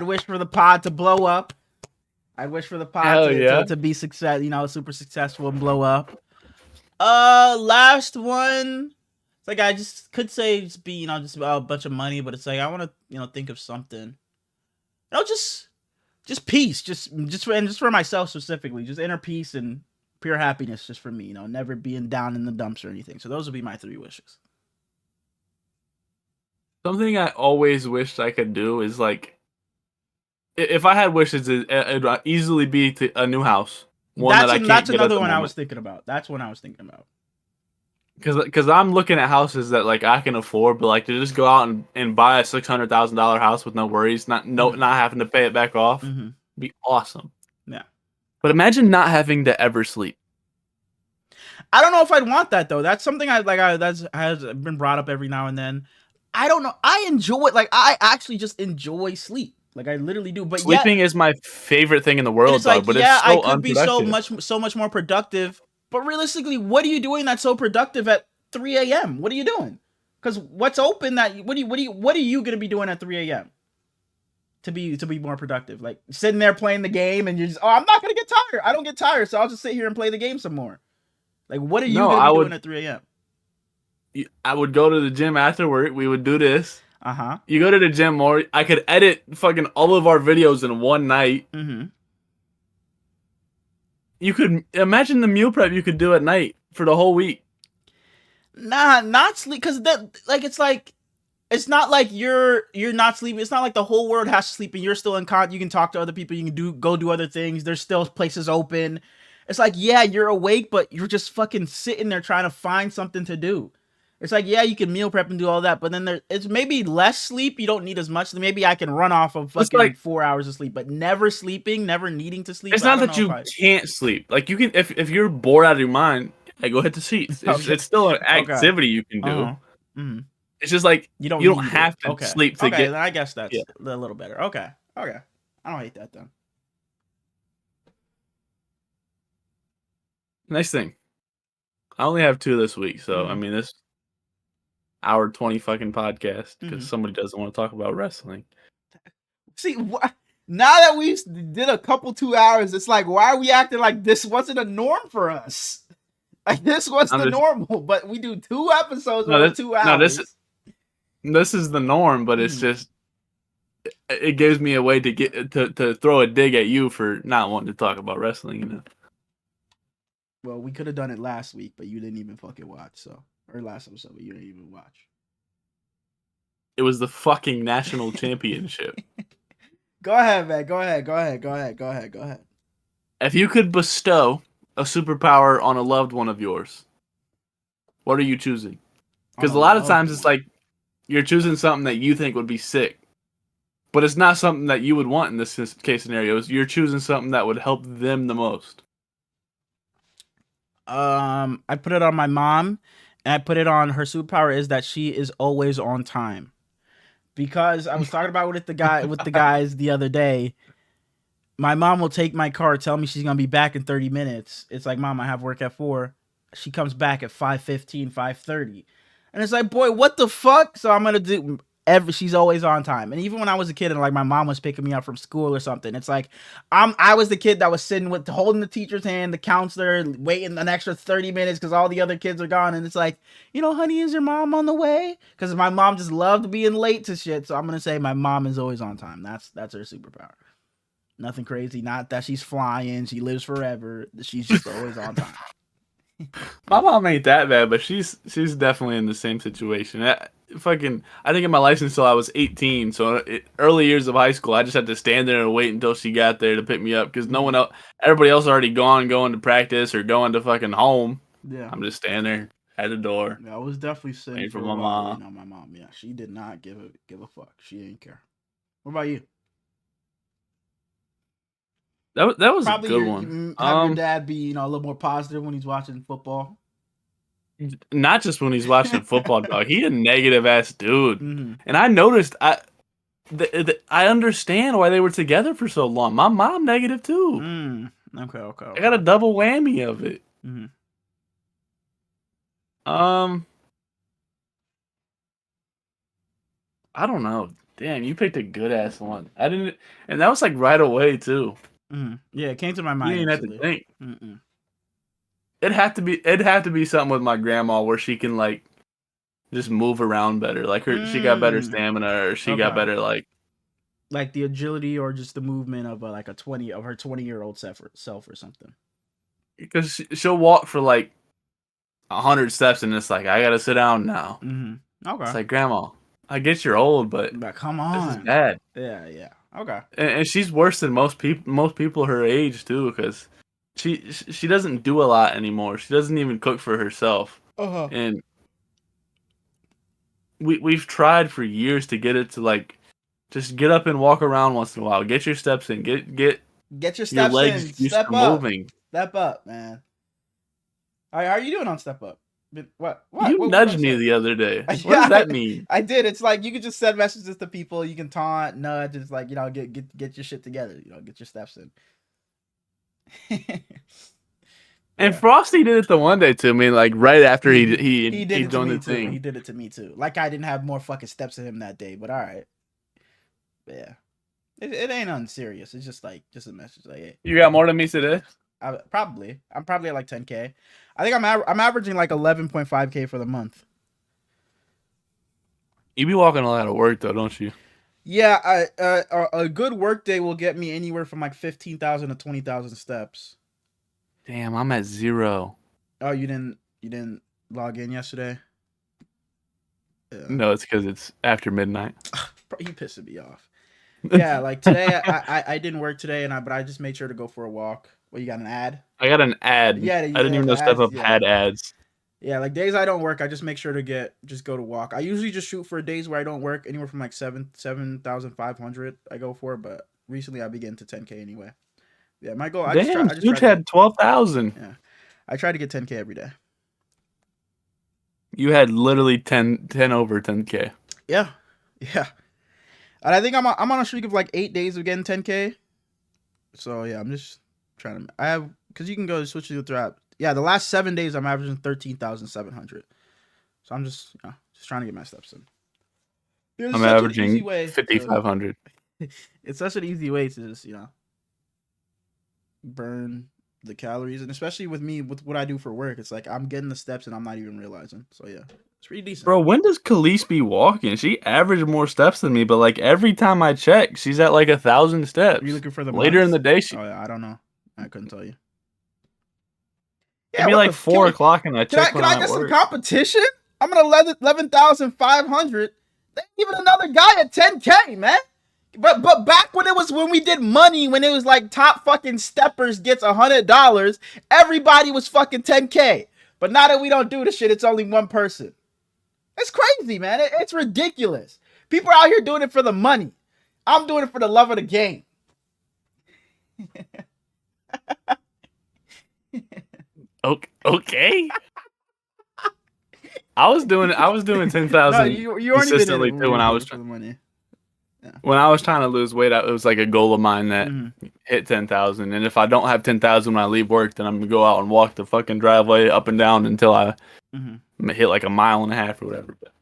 wish for the pod to blow up. I'd wish for the pod to be super successful and blow up. Last one. It's like I just could say just be, just about a bunch of money, but it's like I want to, think of something. Just peace, just for myself specifically, just inner peace and pure happiness, just for me, never being down in the dumps or anything. So those would be my 3 wishes. Something I always wished I could do is if I had wishes, it'd easily be to a new house. one that I can't That's get at another the one I was moment. thinking about. That's one I was thinking about. Because I'm looking at houses that like I can afford, but like to just go out and buy a $600,000 house with no worries, not having to pay it back off, Mm-hmm. be awesome. Yeah. But imagine not having to ever sleep. I don't know if I'd want that though. That's something that's has been brought up every now and then. I don't know. I enjoy it. Like I actually just enjoy sleep. Like I literally do. But yet, Sleeping is my favorite thing in the and world, it's dog. like, But it's yeah, I so could be unproductive. so much more productive. But realistically, what are you doing that's so productive at 3 a.m.? What are you doing? Because what's open that what are you gonna be doing at 3 a.m. to be more productive? Like sitting there playing the game and you're just, oh, I'm not gonna get tired. I don't get tired, so I'll just sit here and play the game some more. Like, what are you No, gonna be doing at 3 a.m.? I would go to the gym after work. We would do this. Uh huh. You go to the gym more. I could edit fucking all of our videos in one night. Mm-hmm. You could imagine the meal prep you could do at night for the whole week. Nah, not sleep, because that it's not like you're not sleeping. It's not like the whole world has to sleep and you're still in con. You can talk to other people. You can go do other things. There's still places open. It's like, yeah, you're awake, but you're just fucking sitting there trying to find something to do. It's like, yeah, you can meal prep and do all that, but then it's maybe less sleep. You don't need as much. Maybe I can run off of It's fucking like 4 hours of sleep, but never sleeping, never needing to sleep. it's I not don't that know if you I. can't sleep. Like you can if you're bored out of your mind, yeah, go hit the sheets. Okay. It's still an Okay. activity you can Uh do. huh. Mm-hmm. It's just like You don't you don't need it. have to Okay. sleep to Okay. get. Then I guess Yeah. that's a little better. Okay. Okay. I don't hate that then. Nice thing. I only have 2 this week, so I Mm-hmm. mean this hour 20 fucking podcast because Mm-hmm. somebody doesn't want to talk about wrestling. See, now that we did a couple 2 hours, it's like, why are we acting like this wasn't a norm for us? Like this was I'm the just normal, but we do 2 episodes no over this two no hours. this is the norm, but it's Mm-hmm. just it gives me a way to get to throw a dig at you for not wanting to talk about wrestling. You know, Well, we could have done it last week, but you didn't even fucking watch. So, or last episode, but you didn't even watch. it was the fucking national championship. Go ahead, man. Go ahead. Go ahead. Go ahead. Go ahead. Go ahead. If you could bestow a superpower on a loved one of yours, what are you choosing? On Because a a lot of loved times it's one. like you're choosing something that you think would be sick, but it's not something that you would want in this case scenarios. You're choosing something that would help them the most. I put it on my mom, and I put it on her superpower is that she is always on time. Because I was talking about with the guys the other day. My mom will take my car, tell me she's gonna be back in 30 minutes. It's like, Mom, I have work at 4. She comes back at 5:15, 5:30. And it's like, boy, what the fuck? So I'm gonna do she's always on time. And even when I was a kid and like my mom was picking me up from school or something, it's like I was the kid that was sitting with holding the teacher's hand, the counselor, waiting an extra 30 minutes because all the other kids are gone. And it's like, honey, is your mom on the way? Because my mom just loved being late to shit. So I'm gonna say my mom is always on time. That's her superpower. Nothing crazy. Not that she's flying. She lives forever. She's just always on time. My mom ain't that bad, but she's definitely in the same situation. I didn't get my license till I was 18, so early years of high school, I just had to stand there and wait until she got there to pick me up because no one else, everybody else already going to practice or going to fucking home. Yeah. I'm just standing there at the door. Yeah, I was definitely sitting waiting for for a my while mom. waiting on my mom. Yeah, she did not give a fuck. She didn't care. What about you? That was a Probably good one. have your dad be a little more positive when he's watching football. Not just when he's watching football, dog. He a negative ass dude, Mm-hmm. and I noticed I understand why they were together for so long. My mom negative too. Okay. I got a double whammy of it. Mm-hmm. I don't know. Damn, you picked a good ass one. I didn't, and that was like right away too. Mm-hmm. Yeah, it came to my You mind didn't have to instantly. think. Mm-mm. It'd have to be something with my grandma where she can like just move around better. Like she got better stamina, or she got Okay. better Like the agility or just the movement of like her 20-year-old self or something. because she'll walk for like 100 steps and it's like I gotta sit down now. Mm-hmm. Okay. It's like, Grandma, I get you're old, but Come this is on. bad. Yeah. Okay. And she's worse than most people her age too, because she doesn't do a lot anymore. She doesn't even cook for herself. Uh-huh. And we've tried for years to get it to like just get up and walk around once in a while. Get your steps in. Get your Your steps legs in. used Step to up. moving. Step up, man. All right, how are you doing on Step Up? What? You What were you about nudged to me say? the other day. What does Yeah, that mean? I did. It's like you can just send messages to people. You can taunt, nudge. It's like, get your shit together. Get your steps in. And Yeah. Frosty did it the one day to me, like right after He did he it to joined me the too. He thing. did it to me too. Like I didn't have more fucking steps than him that day, but all right. But yeah, it ain't nothing serious. It's just like just a message. Like, hey, You got more than me today? I'm probably at like 10K. I think I'm averaging like 11.5K for the month. You be walking a lot of work though, don't you? Yeah, a good work day will get me anywhere from like 15,000 to 20,000 steps. Damn, I'm at 0. Oh, you didn't log in yesterday? Yeah. No, it's because it's after midnight. You pissing me off. Yeah, like today I didn't work today but I just made sure to go for a walk. Well, you got an ad? I got an ad. Yeah, I didn't even know the Step ads. Up Yeah, had ads. yeah. Like days I don't work, I just make sure to just go to walk. I usually just shoot for days where I don't work, anywhere from like 7,500 I go for. But recently I began to 10K anyway. Yeah, my goal. Damn, I just try Such to get. had 12,000. Yeah, I try to get 10K every day. You had literally 10 over 10K. Yeah, yeah. And I think I'm on a streak of like 8 days of getting 10K. So yeah, I'm just trying to. I have because you can go switch to the app. Yeah, the last 7 days I'm averaging 13,700. So I'm just trying to get my steps in. Dude, it's I'm such an easy averaging way to. 5,500. It's such an easy way to just burn the calories, and especially with me with what I do for work, it's like I'm getting the steps and I'm not even realizing. So yeah, it's pretty decent. Bro, when does Khalees be walking? She averaged more steps than me, but like every time I check, she's at like 1,000 steps. Are you looking for the Later in months? the day, Oh yeah, I don't know. I couldn't tell you. it'd Yeah, be what like the? Can 4 o'clock, and I check can when I I'm at get some work. competition? I'm at 11,500. They even another guy at 10K, man. But back when we did money, when it was like top fucking steppers gets $100, everybody was fucking 10K. But now that we don't do the shit, it's only one person. It's crazy, man. It's ridiculous. People are out here doing it for the money. I'm doing it for the love of the game. Okay. I was doing 10,000 you already been in it consistently when too we when were I doing was it for the money. Yeah. when I was trying to lose weight. It was like a goal of mine that Mm-hmm. hit 10,000. And if I don't have 10,000 when I leave work, then I'm gonna go out and walk the fucking driveway up and down until I hit like a mile and a half or whatever. But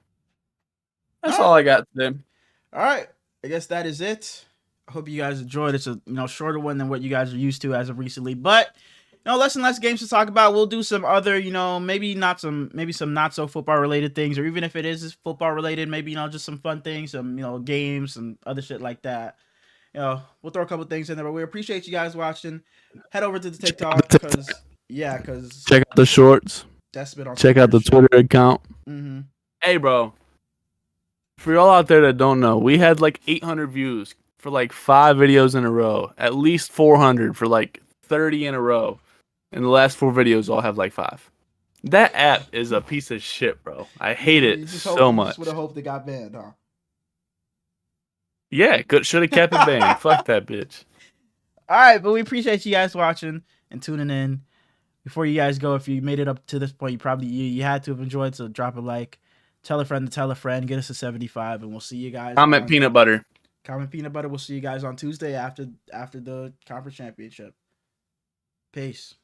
that's all I got today. All right. I guess that is it. I hope you guys enjoyed. It's a shorter one than what you guys are used to as of recently, but less and less games to talk about. We'll do some other, maybe some not so football related things, or even if it is football related, maybe just some fun things, some games, some other shit like that. We'll throw a couple things in there, but we appreciate you guys watching. Head over to the TikTok because Check out the shorts. that's been on. Check out the Twitter account. Mm-hmm. Hey, bro. For y'all out there that don't know, we had like 800 views for like 5 videos in a row. At least 400 for like 30 in a row. And the last 4 videos all have like 5. That app is a piece of shit, bro. I hate it so much. Just would have hoped it got banned, huh? Yeah, should have kept it banned. Fuck that bitch. All right, but we appreciate you guys watching and tuning in. Before you guys go, if you made it up to this point, you probably you had to have enjoyed. So drop a like, tell a friend to tell a friend, get us to 75, and we'll see you guys. Comment peanut butter. Comment peanut butter. We'll see you guys on Tuesday after the conference championship. Peace.